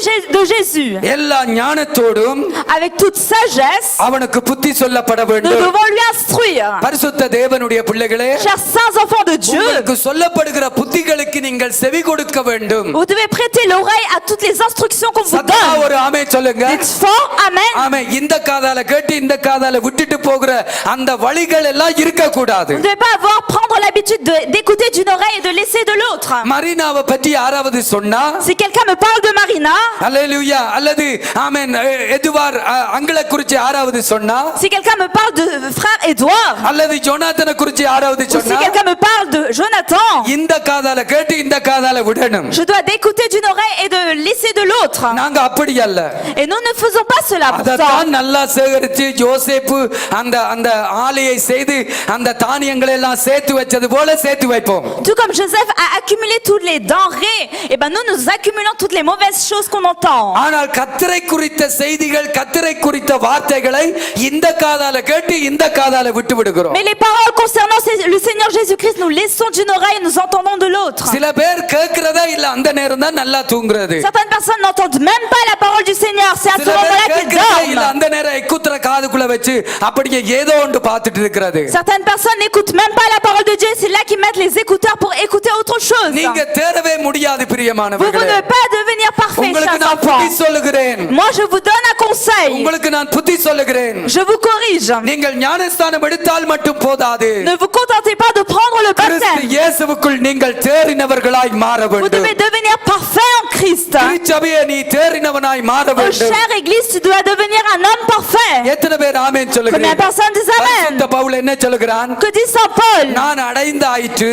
Jésus. எல்லா ஞானத்தோடும் Avec toute sagesse, அவனுக்கு புத்தி சொல்லப்பட nous வேண்டும். devons lui instruire. பரிசுத்த தேவனுடைய பிள்ளைகளே, Chers saints enfants de Dieu, உங்களுக்கு சொல்லப்படுகிற புத்திகளுக்கு நீங்கள் செவி கொடுக்க வேண்டும். vous devez prêter l'oreille à toutes les instructions qu'on vous சத்தமா donne. ஒரு ஆமென் சொல்லுங்க. Dites fort, amen. ஆமென். இந்த காதால கேட்டு இந்த காதால விட்டுட்டு போகிற அந்த வழிகள் எல்லாம் இருக்க கூடாது. Vous ne devez pas prendre l'habitude d'écouter d'une oreille et de laisser de l'autre. மரினாவை பற்றி யாராவது சொன்னா, Si quelqu'un me parle de Marina, அல்லேலூயா, அல்லது ஆமென் எதுவார் அங்கள குறித்து யாராவது சொன்னா, si quelqu'un me parle de frère Édouard, அல்லது ஜோனாத்தனை குறித்து யாராவது ou si சொன்னா, quelqu'un me parle de Jonathan, இந்த காதால கேட்டு இந்த காதால விடணும். je dois d'écouter d'une oreille et de laisser de l'autre. நாங்க அப்படி அல்ல. Et nous ne faisons pas cela pourtant. அதத்தான் நல்லா சேகரித்து யோசேப்பு அந்த அந்த ஆலையை செய்து அந்த தானியங்களை எல்லாம் சேர்த்து வச்சது போல சேர்த்து வைப்போம். Tout comme Joseph a accumulé toutes les denrées, et ben nous accumulons toutes les mauvaises choses qu'on entend. ஆனால் கர்த்தரை குறித்த செய்திகள், கர்த்தரை குறித்த வார்த்தைகளை இந்த காதால கேட்டு இந்த காதால விட்டு விடுகிறோம். Mais les paroles concernant le Seigneur Jésus-Christ, nous laissons d'une oreille et nous entendons de l'autre. சில பேர் கேட்கிறதா இல்ல அந்த நேரம் தான் நல்லா தூங்குறது. Certaines personnes n'entendent même pas la parole du Seigneur, c'est à ce சில பேர் moment-là qu'ils கேட்கிறதா இல்ல dorment. அந்த நேரம் எக்குத்திர காதுக்குள்ள வச்சு அப்படியே ஏதோ ஒன்று பார்த்துட்டு இருக்கிறது. Certaines personnes n'écoutent même pas la parole de Dieu, c'est là qu'ils mettent les écouteurs pour écouter autre chose. நீங்க தேரவே முடியாது Vous பிரியமானவர்களே. ne pas devenir parfait, உங்களுக்கு chers நான் புத்தி enfants. சொல்லுகிறேன். Moi, je vous donne un conseil. உங்களுக்கு நான் புத்தி சொல்லுகிறேன். Je vous corrige. நீங்கள் ஞானஸ்தானம் எடுத்தால் மட்டும் போதாது. Ne vous contentez pas de prendre le கிறிஸ்து baptême. இயேசுவுக்குள் நீங்கள் தேறினவர்களாய் மாற Vous வேண்டும். devez devenir parfait en Christ. திருச்சபையை நீ தேறினவனாய் மாற Oh, வேண்டும். chère Église, tu dois devenir un homme parfait. எத்தனை பேர் ஆமென் Combien de சொல்லுகிறீர்கள்? personnes disent Amen? பரிசுத்த பவுல் என்ன சொல்லுகிறான்? Que dit Saint Paul? நான் அடைந்தாயிற்று,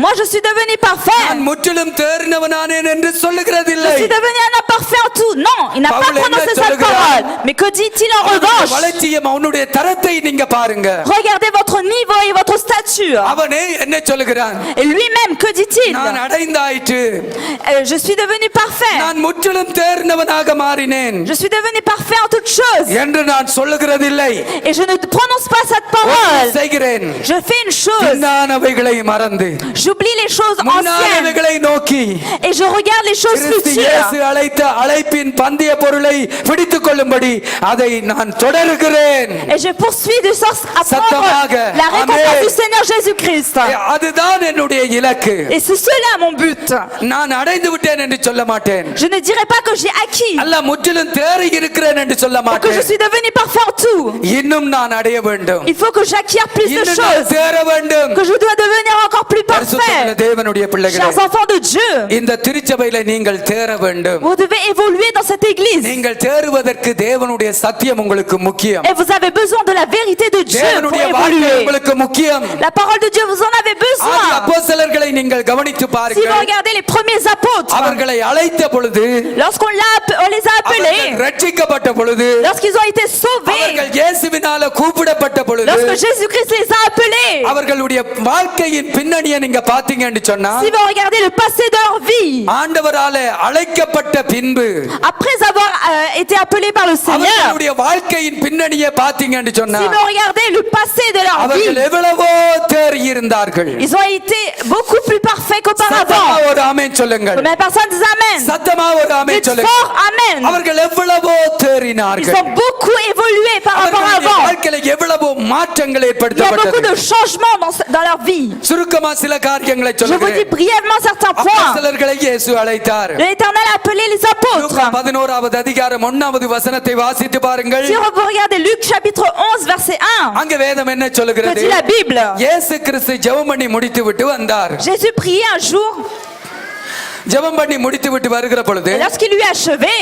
Moi, je suis devenu parfait. நான் முற்றிலும் தேறினவனானேன் என்று Je சொல்லுகிறதில்லை. suis devenu un homme parfait en tout. Non, il n'a pas Paul prononcé என்ன cette சொல்லுகிறார்? parole. Mais que dit-il en அவனுடைய revanche? வளர்ச்சியும் அவனுடைய தரத்தை நீங்க பாருங்க. Regardez votre niveau et votre stature. அவனே என்ன சொல்லுகிறான்? Et lui-même, que dit-il? நான் அடைந்தாயிற்று, Je suis devenu parfait. நான் முற்றிலும் தேறினவனாக மாறினேன் Je suis devenu parfait en toutes choses. என்று நான் சொல்லுகிறதில்லை. Et je ne prononce pas cette ஒன்று parole. செய்கிறேன், Je fais une chose. பின்னானவைகளை மறந்து J'oublie les choses anciennes. முன்னானவைகளை நோக்கி Et je regarde les choses கிறிஸ்து இயேசு futures. அழைத்த அழைப்பின் பந்தய பொருளை பிடித்துக் கொள்ளும்படி அதை நான் தொடருகிறேன். Et je poursuis de sorte à prendre சத்தமாக. la récompense Amen. du Seigneur Jésus-Christ. அதுதான் என்னுடைய இலக்கு. Et c'est cela mon but. நான் அடைந்து விட்டேன் என்று சொல்ல மாட்டேன். Je ne dirai pas que j'ai acquis அல்ல முற்றிலும் தேறி இருக்கிறேன் என்று சொல்ல ou que je மாட்டேன். suis devenu parfait en tout. இன்னும் நான் அடைய வேண்டும். Il faut que j'acquière plus de இன்னும் நான் choses. தேற வேண்டும். Que je dois devenir encore plus பரிசுத்தமுள்ள parfait. தேவனுடைய பிள்ளைகளே, Chers enfants de Dieu, இந்த திருச்சபையில நீங்கள் தேற வேண்டும். vous devez évoluer dans cette église. நீங்கள் தேறுவதற்கு தேவனுடைய சத்தியம் உங்களுக்கு முக்கியம். Et vous avez besoin de la vérité de Dieu pour தேவனுடைய வார்த்தை évoluer. உங்களுக்கு முக்கியம். La parole de Dieu, vous en avez ஆதி besoin. அப்போஸ்தலர்களை நீங்கள் கவனித்து Si vous பாருங்கள். regardez les premiers apôtres, அவர்களை அழைத்த பொழுது, lorsqu'on les a அவர்கள் appelés, ரட்சிக்கப்பட்ட பொழுது, lorsqu'ils ont été sauvés, அவர்கள் இயேசுவினால கூப்பிடப்பட்ட பொழுது, lorsque Jésus-Christ les a appelés, அவர்களுடைய வாழ்க்கையின் பின்னணியை நீங்க பாத்தீங்கன்னு சொன்னா, si vous regardez le passé de leur vie, ஆண்டவரால அழைக்கப்பட்ட பின்பு après avoir été appelés par le Seigneur, அவர்களுடைய வாழ்க்கையின் பின்னணியை பாத்தீங்கன்னு சொன்னா, si vous regardez le passé de leur அவர்கள் vie, எவ்வளவோ தேறி இருந்தார்கள். ils ont été beaucoup plus parfaits சத்தமா qu'auparavant. ஒரு ஆமென் சொல்லுங்கள். Combien de personnes disent Amen? சத்தமா ஒரு ஆமென் Dites சொல்லுங்கள். fort Amen. அவர்கள் எவ்வளவோ Ils தேறினார்கள். ont beaucoup évolué par rapport à அவர்களுடைய avant. வாழ்க்கையில எவ்வளவோ மாற்றங்கள் Il y a beaucoup ஏற்படுத்தப்பட்டது. de changements dans leur vie. சுருக்கமா சில காரியங்களை Je vous dis சொல்லுகிறேன். brièvement certains points. அப்போஸ்தலர்களை இயேசு அழைத்தார். L'Éternel a appelé les apôtres. லூக்கா 11வது அதிகாரம் 1வது வசனத்தை வாசித்து பாருங்கள். Si vous regardez Luc chapitre 11 verset 1, அங்க வேதம் என்ன que சொல்லுகிறது? dit la Bible? இயேசு கிறிஸ்து ஜெபம் பண்ணி முடித்து விட்டு வந்தார். Jésus priait un jour ஜெபம் பண்ணி முடித்து விட்டு வருகிற பொழுது Et lorsqu'il lui a achevé,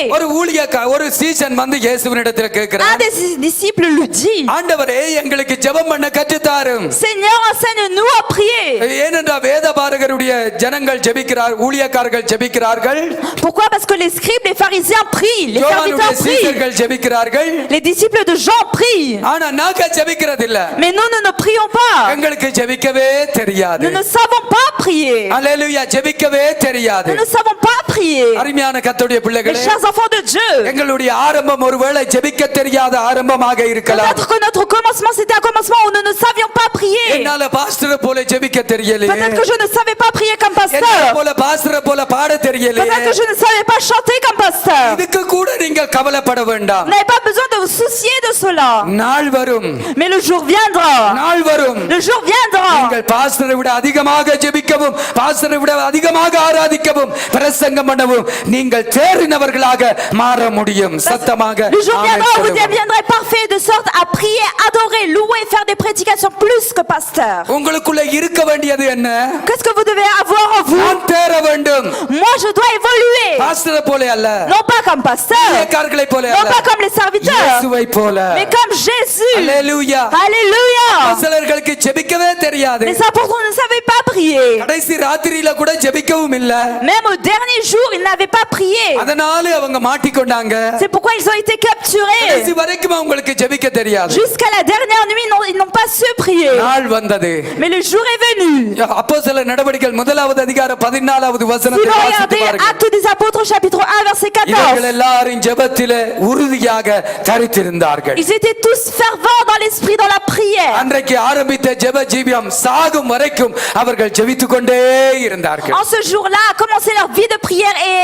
ஒரு சீசன் வந்து இயேசுவினிடத்தில் un கேட்கிறார், des disciples lui dit, ஆண்டவரே எங்களுக்கு ஜெபம் பண்ண கற்றுத்தாரும். Seigneur, enseigne-nous à prier. ஏனென்றால் வேதபாரகருடைய ஜனங்கள் ஜெபிக்கிறார், ஊழியக்காரர்கள் ஜெபிக்கிறார்கள், Pourquoi? Parce que les scribes, les pharisiens prient, les யோவானுடைய serviteurs prient, சீஷர்கள் ஜெபிக்கிறார்கள். les disciples de Jean prient. ஆனா நாங்க ஜெபிக்கிறது இல்ல. Mais nous ne prions pas. எங்களுக்கு ஜெபிக்கவே தெரியாது. Nous ne savons pas prier. அல்லேலூயா, ஜெபிக்கவே தெரியாது. Nous ne savons pas prier. அருமையான கர்த்தருடைய Les பிள்ளைகளே, chers enfants de Dieu, எங்களுடைய ஆரம்பம் ஒருவேளை ஜெபிக்க தெரியாத ஆரம்பமாக இருக்கலாம். peut-être que notre commencement c'était un commencement où nous ne savions pas prier. என்னால பாஸ்டர் போல ஜெபிக்க தெரியலையே, Peut-être que je ne savais pas prier comme என்னால pasteur. போல பாஸ்டர் போல பாட தெரியலையே. Peut-être que je ne savais pas chanter comme pasteur. இதுக்கு கூட நீங்கள் கவலைப்பட வேண்டாம். Vous n'avez pas besoin de vous soucier de cela. நாள் வரும், Mais le jour viendra. நாள் வரும், Le jour viendra. நீங்கள் பாஸ்டரை விட அதிகமாக ஜெபிக்கவும், பாஸ்டரை விட அதிகமாக ஆராதிக்கவும், பிரசங்கம் பண்ணவும் நீங்கள் தேறினவர்களாக மாற முடியும். சத்தமாக Le jour ஆமென் viendra où vous சொல்லுவோம். deviendrez parfait de sorte à prier, adorer, louer, faire des prédications plus que pasteur. உங்களுக்குள்ள இருக்க வேண்டியது என்ன? Qu'est-ce que vous devez avoir en vous? நான் தேற வேண்டும். Moi, je dois évoluer. பாஸ்டரை போல அல்ல, Non pas comme pasteur, ஊழியக்காரர்களை போல non அல்ல, pas comme les serviteurs, இயேசுவை போல. mais comme Jésus. அல்லேலூயா. Alléluia. சிலர்களுக்கு ஜெபிக்கவே தெரியாது. Les apôtres ne savaient pas prier. கடைசி ராத்திரியில கூட ஜெபிக்கவும் இல்ல. Même au dernier jour, ils n'avaient pas prié. அதனால அவங்க மாட்டிக்கொண்டாங்க. C'est pourquoi ils ont été capturés. கடைசி வரைக்கும் அவங்களுக்கு ஜெபிக்க தெரியாது. Jusqu'à la dernière nuit, ils n'ont pas su prier. நாள் வந்தது. Mais le jour est venu. அப்போஸ்தலர் நடவடிக்கைகள் 1வது அதிகாரம் 14வது Si வசனத்தை vous வாசித்து regardez பாருங்க. Actes des Apôtres, chapitre 1, verset இவர்கள் 14. எல்லாரும் ஜெபத்திலே உறுதியாக தரித்திருந்தார்கள். Ils étaient tous fervents dans l'esprit, dans la prière. அன்றைக்கு ஆரம்பித்த ஜெப ஜீவியம் சாகும் வரைக்கும் அவர்கள் ஜெபித்துக் கொண்டே இருந்தார்கள். En ce jour-là a commencé leur vie de prière et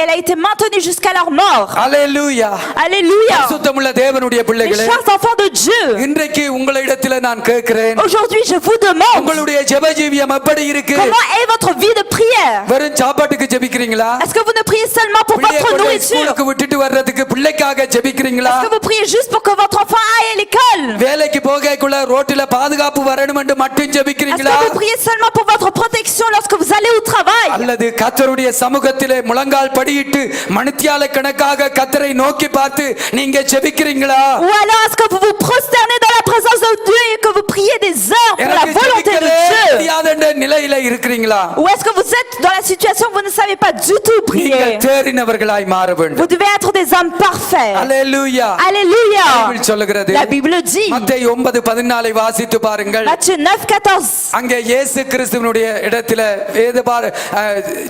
elle a été maintenue jusqu'à leur mort. Hallelujah. Alléluia. சுத்தமுள்ள தேவனுடைய Les பிள்ளைகளே, chers enfants de Dieu, இன்றைக்கு உங்களிடத்தில் நான் கேட்கிறேன், aujourd'hui je vous demande, உங்களுடைய ஜெப ஜீவியம் எப்படி இருக்கு? comment est votre vie de prière? வெறும் சாப்பாட்டுக்கு ஜெபிக்கிறீங்களா? Est-ce que vous ne priez seulement pour பிள்ளையை votre கொண்டு nourriture? ஸ்கூலுக்கு விட்டுட்டு வர்றதுக்கு பிள்ளைக்காக ஜெபிக்கிறீங்களா? Est-ce que vous priez juste pour que votre enfant aille à l'école? வேலைக்கு போகக்குள்ள ரோட்டில பாதுகாப்பு வரணும் என்று மட்டும் Est-ce ஜெபிக்கிறீங்களா? que vous priez seulement pour votre protection lorsque vous allez au travail? அல்லது கர்த்தருடைய சமூகத்திலே முழங்கால் படியிட்டு மணித்தியால கணக்காக கர்த்தரை நோக்கி பார்த்து நீங்க ஜெபிக்கிறீங்களா? Ou alors est-ce que vous vous prosternez dans la présence de Dieu et que vous priez des heures pour la எனக்கு volonté de ஜெபிக்கவே Dieu? தெரியாத நிலையில இருக்கிறீங்களா? Ou est-ce que vous êtes dans la situation où vous ne savez pas du tout நீங்கள் prier? தேறினவர்களாய் மாற வேண்டும். Vous devez être des hommes parfaits. அல்லேலூயா. Alléluia. Bible சொல்லுகிறது. La Bible dit, மத்தேயு 9:14 வாசித்து பாருங்கள். Matthieu 9:14, அங்கே இயேசு கிறிஸ்துவினுடைய இடத்துல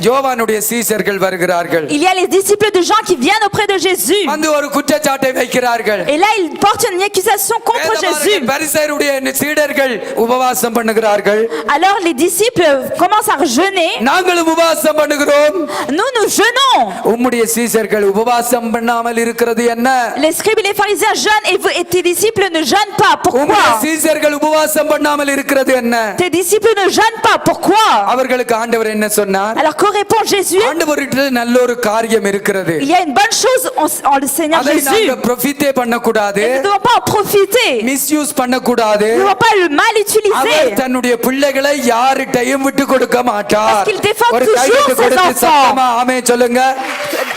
யோவானுடைய சீஷர்கள் வருகிறார்கள். il y a les disciples de Jean qui viennent auprès de Jésus. வந்து ஒரு குற்றச்சாட்டை வைக்கிறார்கள். Et là, ils portent une accusation contre Jésus. பரிசேயருடைய சீடர்கள் உபவாசம் பண்ணுகிறார்கள். Alors les disciples commencent à jeûner. நாங்களும் உபவாசம் பண்ணுகிறோம். Nous jeûnons. உம்முடைய சீஷர்கள் உபவாசம் பண்ணாமல் இருக்கிறது என்ன? Les scribes et les pharisiens jeûnent et tes disciples ne jeûnent pas. உம்முடைய Pourquoi? சீஷர்கள் உபவாசம் பண்ணாமல் இருக்கிறது என்ன? Tes disciples ne jeûnent pas. Pourquoi? அவர்களுக்கு ஆண்டவர் என்ன சொன்னார்? Alors que répond Jésus? ஆண்டவரிடத்துல நல்ல ஒரு காரியம் இருக்கிறது. Il y a une bonne chose en le Seigneur அதை Jésus. நாங்க ப்ரொஃபிட்டே பண்ணக்கூடாது, Nous ne devons pas en profiter. Misuse பண்ணக்கூடாது. Nous ne devons pas le mal அவர் utiliser. தன்னுடைய பிள்ளைகளை யார்கிட்டயும் விட்டு கொடுக்க மாட்டார். Parce qu'il défend ஒரு toujours கையெழுத்து ses கொடுத்து enfants. சத்தமா ஆமென் சொல்லுங்க.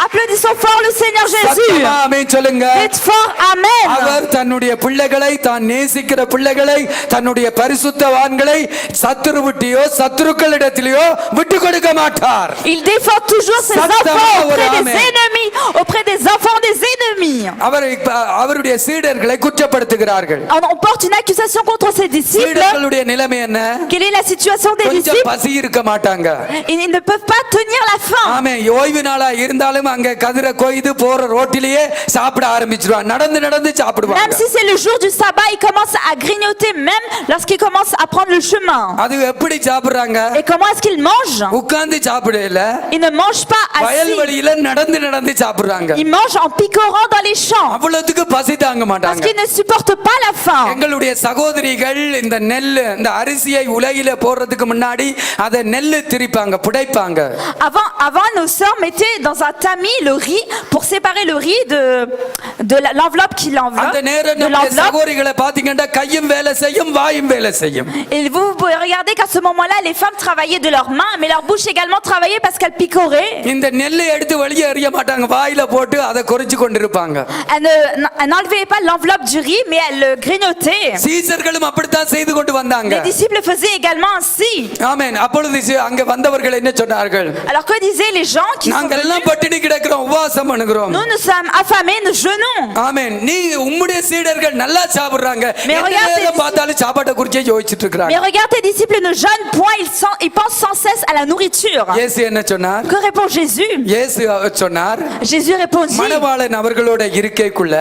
Applaudissons fort le Seigneur Jésus. சத்தமா ஆமென் சொல்லுங்க. Dites fort Amen. அவர் தன்னுடைய பிள்ளைகளை, தான் நேசிக்கிற பிள்ளைகளை, தன்னுடைய பரிசுத்தவான்களை சத்துருவிட்டியோ சத்துருக்களிடத்திலேயோ விட்டு கொடுக்க மாட்டார். Il défend toujours ses சத்தமா enfants ஒரு auprès des ஆமென். ennemis, auprès des enfants des ennemis. அவருடைய சீடர்களை குற்றப்படுத்துகிறார்கள். On porte une accusation contre ses disciples. சீடர்களுடைய நிலைமை என்ன? Quelle est la situation des கொஞ்சம் disciples? பசி இருக்க மாட்டாங்க. Ils ne peuvent pas tenir la faim. ஆமே, ஓய்வு நாளா இருந்தாலும் அங்க கதிரை கொய்து போற ரோட்டிலேயே சாப்பிட ஆரம்பிச்சிருவாங்க. நடந்து நடந்து Même சாப்பிடுவாங்க. si c'est le jour du sabbat, ils commencent à grignoter même lorsqu'ils commencent à prendre le chemin. அது எப்படி சாப்பிடுறாங்க? Et comment est-ce qu'ils mangent? உட்கார்ந்து சாப்பிடல, Ils ne mangent pas assis. வயல்வெளியில நடந்து நடந்து சாப்பிடுறாங்க. Ils mangent en picorant dans les champ. அவ்வளவுக்கு பசி தாங்க Parce மாட்டாங்க. qu'ils ne supportent pas la faim. எங்களுடைய சகோதரிகள் இந்த நெல் இந்த அரிசியை உலகில போடுறதுக்கு முன்னாடி அதை நெல்லு திரிப்பாங்க, புடைப்பாங்க. Avant, nos sœurs mettaient dans un tamis le riz pour séparer le riz de l'enveloppe qui அந்த l'enveloppe. நேரம் De நம்முடைய l'enveloppe. சகோதரிகளை பாத்தீங்கன்னா கையும் வேலை செய்யும், வாயும் வேலை செய்யும். Et vous pouvez regarder qu'à ce moment-là, les femmes travaillaient de leurs mains, mais leur bouche également travaillait parce qu'elles picoraient. இந்த நெல்லை எடுத்து வெளியே எறிய மாட்டாங்க, வாயில போட்டு அதை கொறிச்சு கொண்டிருப்பாங்க. Elles n'enlevaient pas l'enveloppe du riz, mais elles le grignotaient. சீசர்களும் அப்படித்தான் செய்து கொண்டு வந்தாங்க. Les disciples faisaient également ainsi. ஆமென். அப்பொழுது அங்க வந்தவர்கள் என்ன சொன்னார்கள்? Alors que disaient les gens qui sont நாங்க எல்லாம் venus? பட்டினி கிடக்கிறோம், உபவாசம் பண்ணுகிறோம். Nous sommes affamés, nous jeûnons. ஆமென். நீ உம்முடைய சீடர்கள் நல்லா சாப்பிடுறாங்க, Mais எந்த regarde நேரம் tes- பார்த்தாலும் சாப்பாட்டை குறிச்சே யோசிச்சுட்டு Mais இருக்காங்க. regarde, tes disciples ne jeûnent point, ils pensent sans cesse à la nourriture. இயேசு என்ன சொன்னார்? Que répond Jésus? இயேசு சொன்னார், Jésus répondit, மணவாளன் அவர்களோட இருக்கைக்குள்ள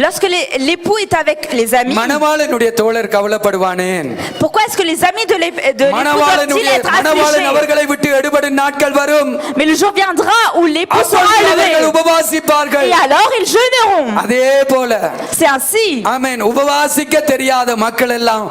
lorsque l'époux est avec les amis, மணவாளனுடைய தோழர் கவலைப்படுவானேன். pourquoi est-ce que les amis de l'époux doivent-ils மணவாளனுடைய être மணவாளன் affligés? அவர்களை விட்டு எடுபடும் நாட்கள் வரும், Mais le jour viendra où l'époux sera அப்பொழுது அவர்கள் élevé. உபவாசிப்பார்கள். Et alors ils jeûneront. அதே போல C'est ainsi ஆமென். உபவாசிக்க தெரியாத மக்கள் எல்லாம்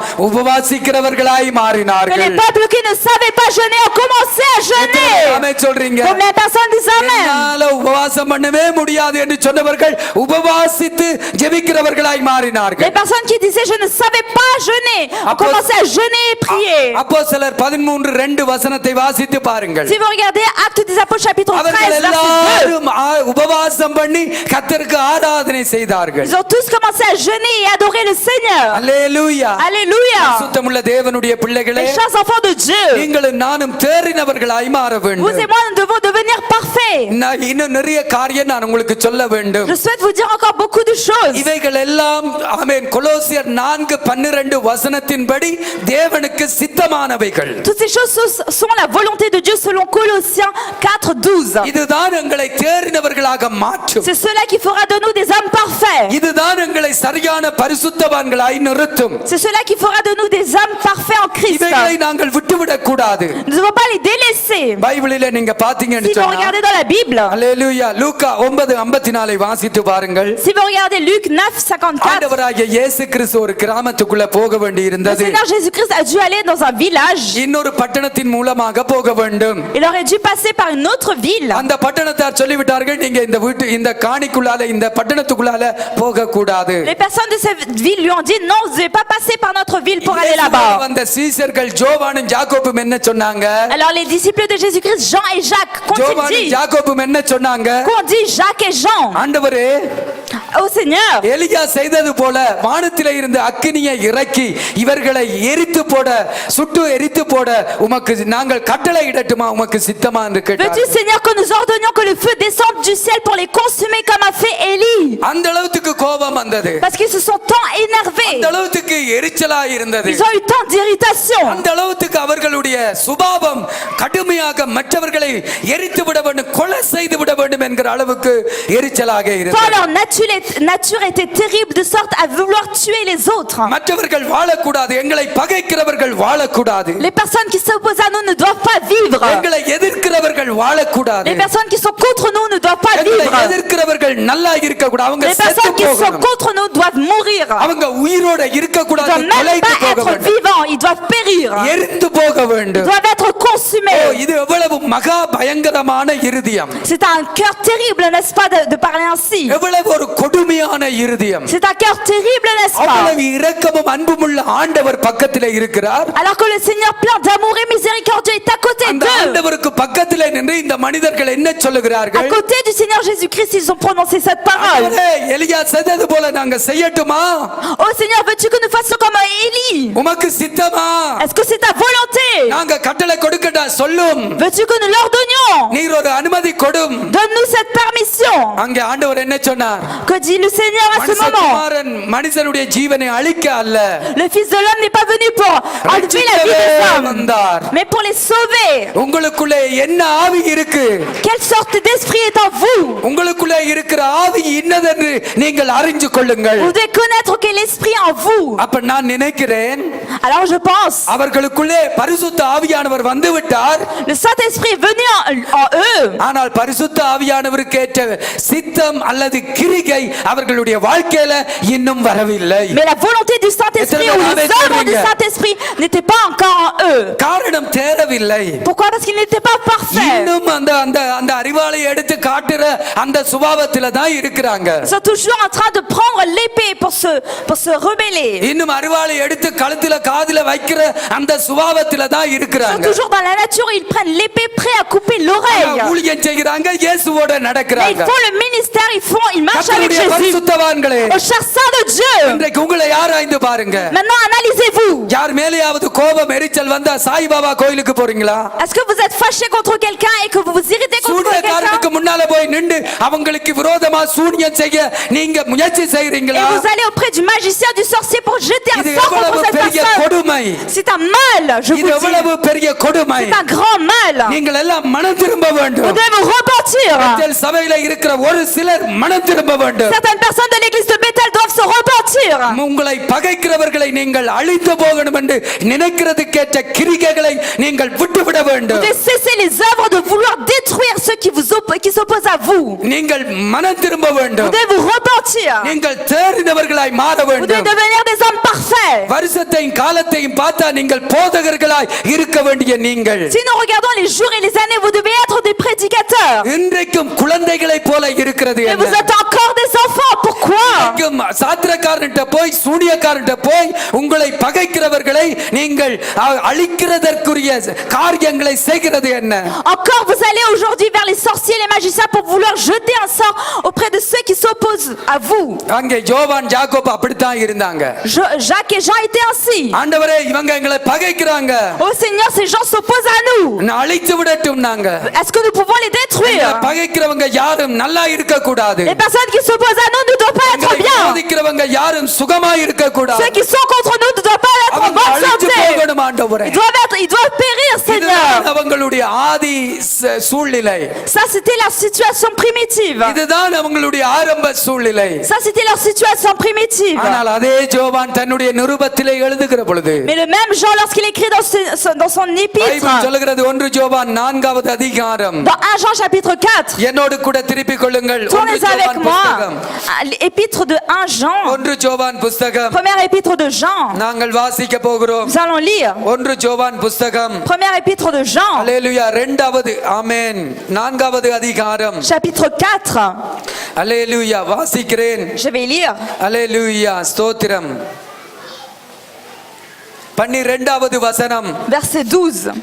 உபவாசிக்கிறவர்களாய் que மாறினார்கள். les peuples qui ne savaient pas jeûner ont commencé à jeûner. ஆமென் சொல்றீங்க. Combien de personnes disent Amen? என்னால உபவாசம் பண்ணவே முடியாது என்று சொன்னவர்கள் உபவாசித்து ஜெபிக்கிறவர்களாய் Les மாறினார்கள். personnes qui disaient je ne savais pas jeûner ont commencé à jeûner et prier. அப்போஸ்தலர் 13:2 வசனத்தை வாசித்து பாருங்கள். Si vous regardez Actes des Apôtres chapitre 13 அவர்கள் verset 2, எல்லாரும் உபவாசம் பண்ணி கர்த்தருக்கு ஆராதனை செய்தார்கள். ils ont tous commencé à jeûner et adorer le Seigneur. அல்லேலூயா. Alléluia. சுத்தமுள்ள தேவனுடைய பிள்ளைகளே, Les chers enfants de Dieu, நீங்களும் நானும் தேறினவர்களாய் மாற vous வேண்டும். et moi nous devons devenir parfaits. நான் இன்னும் நிறைய காரியம் நான் உங்களுக்கு சொல்ல வேண்டும். Je souhaite vous dire encore beaucoup de choses. இவைகள் எல்லாம் ஆமென் கொலோசியர் 4:12 வசனத்தின்படி தேவனுக்கு சித்தமானவைகள். Toutes ces choses sont la volonté de Dieu selon Colossiens 4:12. இதுதான் எங்களை தேறினவர்களாக மாற்றும். C'est cela qui fera de nous des hommes parfaits. இதுதான் எங்களை சரியான பரிசுத்தவான்களாய் நிறுத்தும். C'est cela qui fera de nous des hommes parfaits en Christ. இவைகளை நாங்கள் விட்டுவிடக் கூடாது. Nous ne devons pas les délaisser. பைபிளிலே நீங்க பாத்தீங்கன்னு Si vous சொன்னா regardez dans la Bible, அல்லேலூயா லூக்கா 9:54 வாசித்து பாருங்கள். si vous regardez Luc 9:54, ஆண்டவராகிய இயேசு கிறிஸ்து ஒரு கிராமத்துக்குள்ள போக வேண்டி le இருந்தது. Seigneur Jésus-Christ a dû aller dans un village. இன்னொரு பட்டணத்தின் மூலமாக போக வேண்டும். Il aurait dû passer par une autre ville. அந்த பட்டணத்தார் சொல்லிவிட்டார்கள், நீங்க இந்த காணிக்குள்ளால இந்த பட்டணத்துக்குள்ளால போக கூடாது. Les personnes de cette ville lui ont dit non, vous ne devez pas passer par notre ville pour aller là-bas. அந்த சீசர்கள் ஜோவானும் ஜாக்கோபும் என்ன சொன்னாங்க? Alors les disciples de Jésus-Christ, Jean et Jacques, qu'ont-ils ஜோவானும் dit? ஜாக்கோபும் என்ன சொன்னாங்க? Qu'ont dit Jacques et Jean? ஆண்டவரே, Au Seigneur, எலியா செய்தது போல வானத்திலே இருந்து அக்கினியை இறக்கி இவர்களை எரித்து போட சுட்டு எரித்து போட உமக்கு நாங்கள் கட்டளை இடட்டுமா, உமக்கு சித்தமா என்று veux-tu கேட்டார்கள். Seigneur que nous ordonnions que le feu descende du ciel pour les consumer comme a fait Élie? அந்த அளவுக்கு கோபம் வந்தது, Parce qu'ils se sont tant énervés. அந்த அளவுக்கு எரிச்சலா இருந்தது, Ils ont eu tant d'irritation. அந்த அளவுக்கு அவர்களுடைய சுபாவம் கடுமையாக மற்றவர்களை எரித்து விட வேண்டும், கொலை செய்து விட வேண்டும் என்கிற அளவுக்கு எரிச்சலாக Tant இருந்தது. leur nature était terrible de sorte à vouloir tuer les autres. மற்றவர்கள் வாழக்கூடாது, எங்களை பகைக்கிறவர்கள் வாழக்கூடாது, Les personnes qui s'opposent à nous ne doivent pas vivre. எங்களை எதிர்க்கிறவர்கள் வாழக்கூடாது, Les personnes qui sont contre nous ne doivent pas எங்களை vivre. எதிர்க்கிறவர்கள் நல்லா இருக்க கூடாது, அவங்க Les செத்து personnes qui sont போகணும், contre nous doivent mourir. அவங்க உயிரோட இருக்க Ils ne கூடாது, doivent même கொலைக்கு pas போக être வேண்டும், vivants, ils doivent périr. எரிந்து போக Ils வேண்டும். doivent être ஓ, consumés. இது எவ்வளவு மகா பயங்கரமான இருதயம், C'est un cœur terrible, n'est-ce pas, de parler ainsi? எவ்வளவு ஒரு கொடுமையான இருதயம். C'est un cœur terrible, n'est-ce pas? அவ்வளவு இரக்கமும் அன்புமுள்ள ஆண்டவர் பக்கத்திலே இருக்கிறார். Alors que le Seigneur plein d'amour et miséricordieux est à côté அந்த d'eux. ஆண்டவருக்கு பக்கத்திலே நின்று இந்த மனிதர்கள் என்ன À சொல்லுகிறார்கள்? côté du Seigneur Jésus-Christ, ils ont prononcé cette parole. ஆண்டவரே, எலியா செய்தது போல நாங்க செய்யட்டுமா? Oh Seigneur, veux-tu que nous fassions comme Élie? உமக்கு சித்தமா? Est-ce que c'est ta volonté? நாங்க கட்டளை கொடுக்கட்டா சொல்லும், Veux-tu que nous leur donnions? நீர் ஒரு அனுமதி கொடும். Donne-nous cette permission. அங்கே ஆண்டவர் என்ன சொன்னார்? Que dit le Seigneur à ce moment? மனுஷகுமாரன் மனுஷனுடைய ஜீவனை அழிக்க அல்ல, Le Fils de l'homme n'est pas venu pour enlever la vie des hommes, வந்தார். mais pour les sauver. உங்களுக்குள்ளே என்ன ஆவி இருக்கு? Quelle sorte d'esprit est en vous? உங்களுக்குள்ளே இருக்கிற ஆவி இன்னதென்று என்று நீங்கள் அறிந்து கொள்ளுங்கள். Vous devez connaître quel esprit en vous. அப்ப நான் நினைக்கிறேன் Alors je pense, அவர்களுக்குள்ளே பரிசுத்த ஆவியானவர் வந்து விட்டார். le Saint-Esprit est venu en eux. ஆனால் பரிசுத்த ஆவியானவருக்கு ஏற்ற சித்தம் அல்லது கிரிகை அவர்களுடைய வாழ்க்கையில இன்னும் வரவில்லை. Mais la volonté du Saint-Esprit ou les œuvres du Saint-Esprit n'étaient pas encore en eux. காரணம் தேரவில்லை. Pourquoi? Parce qu'ils n'étaient pas parfaits. இன்னும் அந்த அந்த அந்த அறிவாளை எடுத்து காட்டுற அந்த சுபாவத்தில தான் இருக்கிறாங்க. Ils sont toujours en train de prendre l'épée pour se rebeller. இன்னும் அறிவாளை எடுத்து கழுத்துல காதுல வைக்கிற அந்த சுபாவத்தில தான் Ils sont இருக்கிறாங்க. toujours dans la nature, ils prennent l'épée prêts à couper l'oreille. ஊழியம் செய்கிறாங்க, இயேசுவோட Mais ils நடக்கிறாங்க. font le ministère, ils marchent avec கர்த்தருடைய Jésus. பரிசுத்தவான்களே, Au cher saint de Dieu. இன்றைக்கு உங்களை ஆராய்ந்து பாருங்க. Maintenant, analysez-vous. யார் மேலேயாவது கோபம் எரிச்சல் வந்தா சாய்பாபா கோயிலுக்கு போறீங்களா? Est-ce que vous êtes fâché contre quelqu'un et que vous vous irritez contre சூனியக்காரனுக்கு quelqu'un? முன்னால போய் நின்று அவங்களுக்கு விரோதமா சூனியம் செய்ய நீங்க முயற்சி Et செய்றீங்களா? vous allez auprès du magicien, du sorcier pour jeter un இது sort எவ்வளவு contre cette பெரிய personne. கொடுமை. C'est un mal, je இது vous dis. எவ்வளவு பெரிய கொடுமை. C'est un grand mal. நீங்கள் எல்லாம் மனம் திரும்ப Vous வேண்டும். devez vous repentir. பெத்தேல் சபையில இருக்கிற ஒரு சிலர் மனம் திரும்ப வேண்டும். Certaines personnes de l'église de Bethel doivent se repentir. உங்களை பகைக்கிறவர்களை நீங்கள் அழிந்து போகணும் என்று நினைக்கிறதுக்கேற்ற கிரிகைகளை நீங்கள் விட்டுவிட Vous வேண்டும். devez cesser les œuvres de vouloir détruire ceux qui s'opposent à vous. நீங்கள் மனம் திரும்ப Vous வேண்டும். devez vous repentir. நீங்கள் தேறினவர்களாய் மாற Vous devez வேண்டும். devenir des hommes parfaits. வருஷத்தையும் காலத்தையும் பார்த்தா நீங்கள் போதகர்களாய் இருக்க வேண்டிய நீங்கள் Si nous regardons les jours et les années, vous devez être des prédicateurs. இன்றைக்கும் குழந்தைகளைப் போல இருக்கிறது. Mais vous êtes encore des enfants. Pourquoi? சாத்திரக்காரன்ட்ட போய் சூனியக்காரன்ட்ட போய் உங்களை பகைக்கிறவர்களை நீங்கள் அழிக்கிறதற்குரிய காரியங்களை செய்கிறது என்ன? Encore vous allez aujourd'hui vers les sorciers, les magiciens pour vouloir jeter un sort auprès de ceux qui s'opposent à vous. அங்கே யோவான் யாக்கோபு அப்படித்தான் இருந்தாங்க. Jacques et Jean étaient ainsi. ஆண்டவரே இவங்க எங்களை பகைக்கிறாங்க, Oh Seigneur, ces gens s'opposent à nous. அழித்து விடட்டும்னாங்க. Est-ce que nous pouvons les détruire? பகைக்கிறவங்க யாரும் நல்லா இருக்க கூடாது. Les personnes qui s'opposent à nous ne doivent pas être bien. விரோதிக்கிறவங்க யாரும் சுகமா இருக்க கூடாது. Ceux qui sont contre nous ne doivent pas être en அவங்க bonne அழித்து santé. போகணும் ஆண்டவரே. Ils doivent périr, Seigneur. இதுதான் அவங்களுடைய ஆதி சூழ்நிலை. Ça, c'était leur situation primitive. இதுதான் அவங்களுடைய ஆரம்ப சூழ்நிலை. Ça, c'était leur situation primitive. ஆனால் அதே யோவான் தன்னுடைய நிருபத்திலே எழுதுகிற பொழுது Mais le même Jean, lorsqu'il écrit dans son épître, Bible சொல்கிறது 1 யோவான் 4வது அதிகாரம். dans 1 Jean chapitre 4, என்னோடு கூட திருப்பிக் கொள்ளுங்கள். 1 tournez avec யோவான் moi, புத்தகம். l'épître de 1 Jean, 1 யோவான் புத்தகம் première épître de Jean. நாங்கள் வாசிக்க போகிறோம். Nous allons lire 1 யோவான் புத்தகம். première épître de Jean, அல்லேலூயா. 2வது ஆமென் 4வது அதிகாரம். chapitre 4. அல்லேலூயா. வாசிக்கிறேன். Je vais lire. அல்லேலூயா. ஸ்தோத்திரம். 12வது வசனம். Verset 12.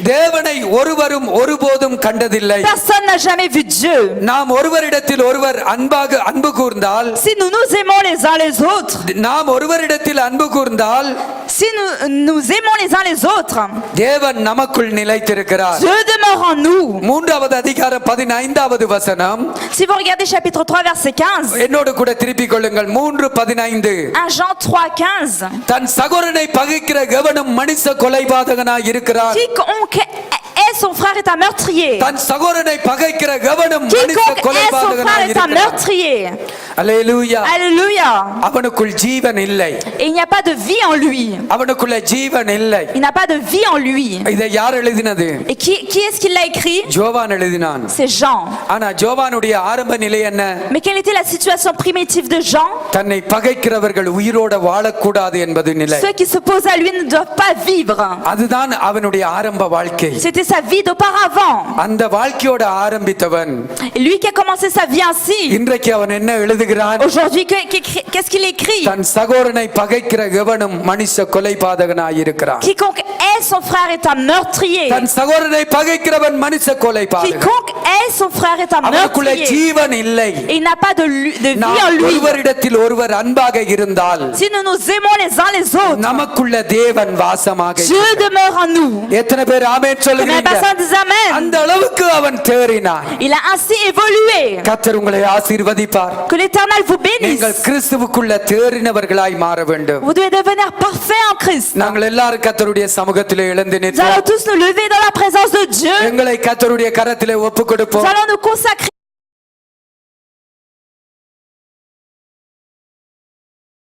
தேவனை ஒருவரும் ஒருபோதும் கண்டதில்லை. Personne n'a jamais vu Dieu. நாம் ஒருவரிடத்தில் ஒருவர் அன்பு கூர்ந்தால், Si nous nous aimons les uns les autres, நாம் ஒருவரிடத்தில் அன்பு கூர்ந்தால் si nous aimons les uns les autres, தேவன் நமக்குள் நிலைத்திருக்கிறார். Dieu demeure en nous. 3வது அதிகாரம் 15வது வசனம். Si vous regardez chapitre 3 verset 15, என்னோடு கூட திருப்பிக் கொள்ளுங்கள். 3:15. 1 Jean 3:15, தன் சகோதரனை பகைக்கிற எவனும் மனுஷ கொலைபாதகனாய் இருக்கிறான். quiconque est son frère est un meurtrier. தன் சகோதரனை பகைக்கிற எவனும் மனுஷ Quiconque est son frère கொலைபாதகனாய் est un இருக்கிறான். meurtrier. அல்லேலூயா. Alléluia. அவனுக்குள் ஜீவன் இல்லை. Et il n'y a pas de vie en lui. அவனுக்குள்ள ஜீவன் இல்லை. Il n'a pas de vie en lui. இதை யார் எழுதினது? Et qui est-ce qui l'a écrit? யோவான் எழுதினான். C'est Jean. ஆனா யோவானுடைய ஆரம்ப நிலை என்ன? Mais quelle était la situation primitive de Jean? தன்னை பகைக்கிறவர்கள் உயிரோட வாழக்கூடாது என்பது நிலை. Ceux qui s'opposent à lui ne doivent pas vivre. அதுதான் அவனுடைய ஆரம்ப வாழ்க்கை. C'était sa vie d'auparavant. அந்த வாழ்க்கையோட ஆரம்பித்தவன் Et lui qui a commencé sa vie ainsi, இன்றைக்கு அவன் என்ன எழுதுகிறான்? aujourd'hui, qu'est-ce qu'il écrit? தன் சகோதரனை பகைக்கிற எவனும் மனுஷ கொலைபாதகனாய் இருக்கிறான். Quiconque est son frère est un meurtrier. தன் சகோதரனை பகைக்கிறவன் மனுஷ கொலைபாதகன். Quiconque est son frère est un அவனுக்குள்ள meurtrier. ஜீவன் இல்லை. Et il n'a pas de vie நாம் en lui. ஒருவரிடத்தில் ஒருவர் அன்பாக இருந்தால் Si nous nous aimons les uns les autres, நமக்குள்ள தேவன் வாசமாக Dieu இருக்கிறார். demeure en nous. எத்தனை பேர் ஆமென் Combien de சொல்லுவீங்க? personnes disent Amen? அந்த அளவுக்கு அவன் தேறினான். Il a ainsi évolué. கர்த்தர் உங்களை ஆசீர்வதிப்பார். Que l'Éternel vous bénisse. நீங்கள் கிறிஸ்துவுக்குள்ள தேறினவர்களாய் மாற வேண்டும். Vous devez devenir parfait en Christ. நாங்கள் எல்லாரும் கர்த்தருடைய சமூகத்திலே எழுந்து Nous allons நிற்போம். tous nous lever dans la présence de Dieu. எங்களை கர்த்தருடைய கரத்திலே ஒப்புக் Nous கொடுப்போம். allons nous consacrer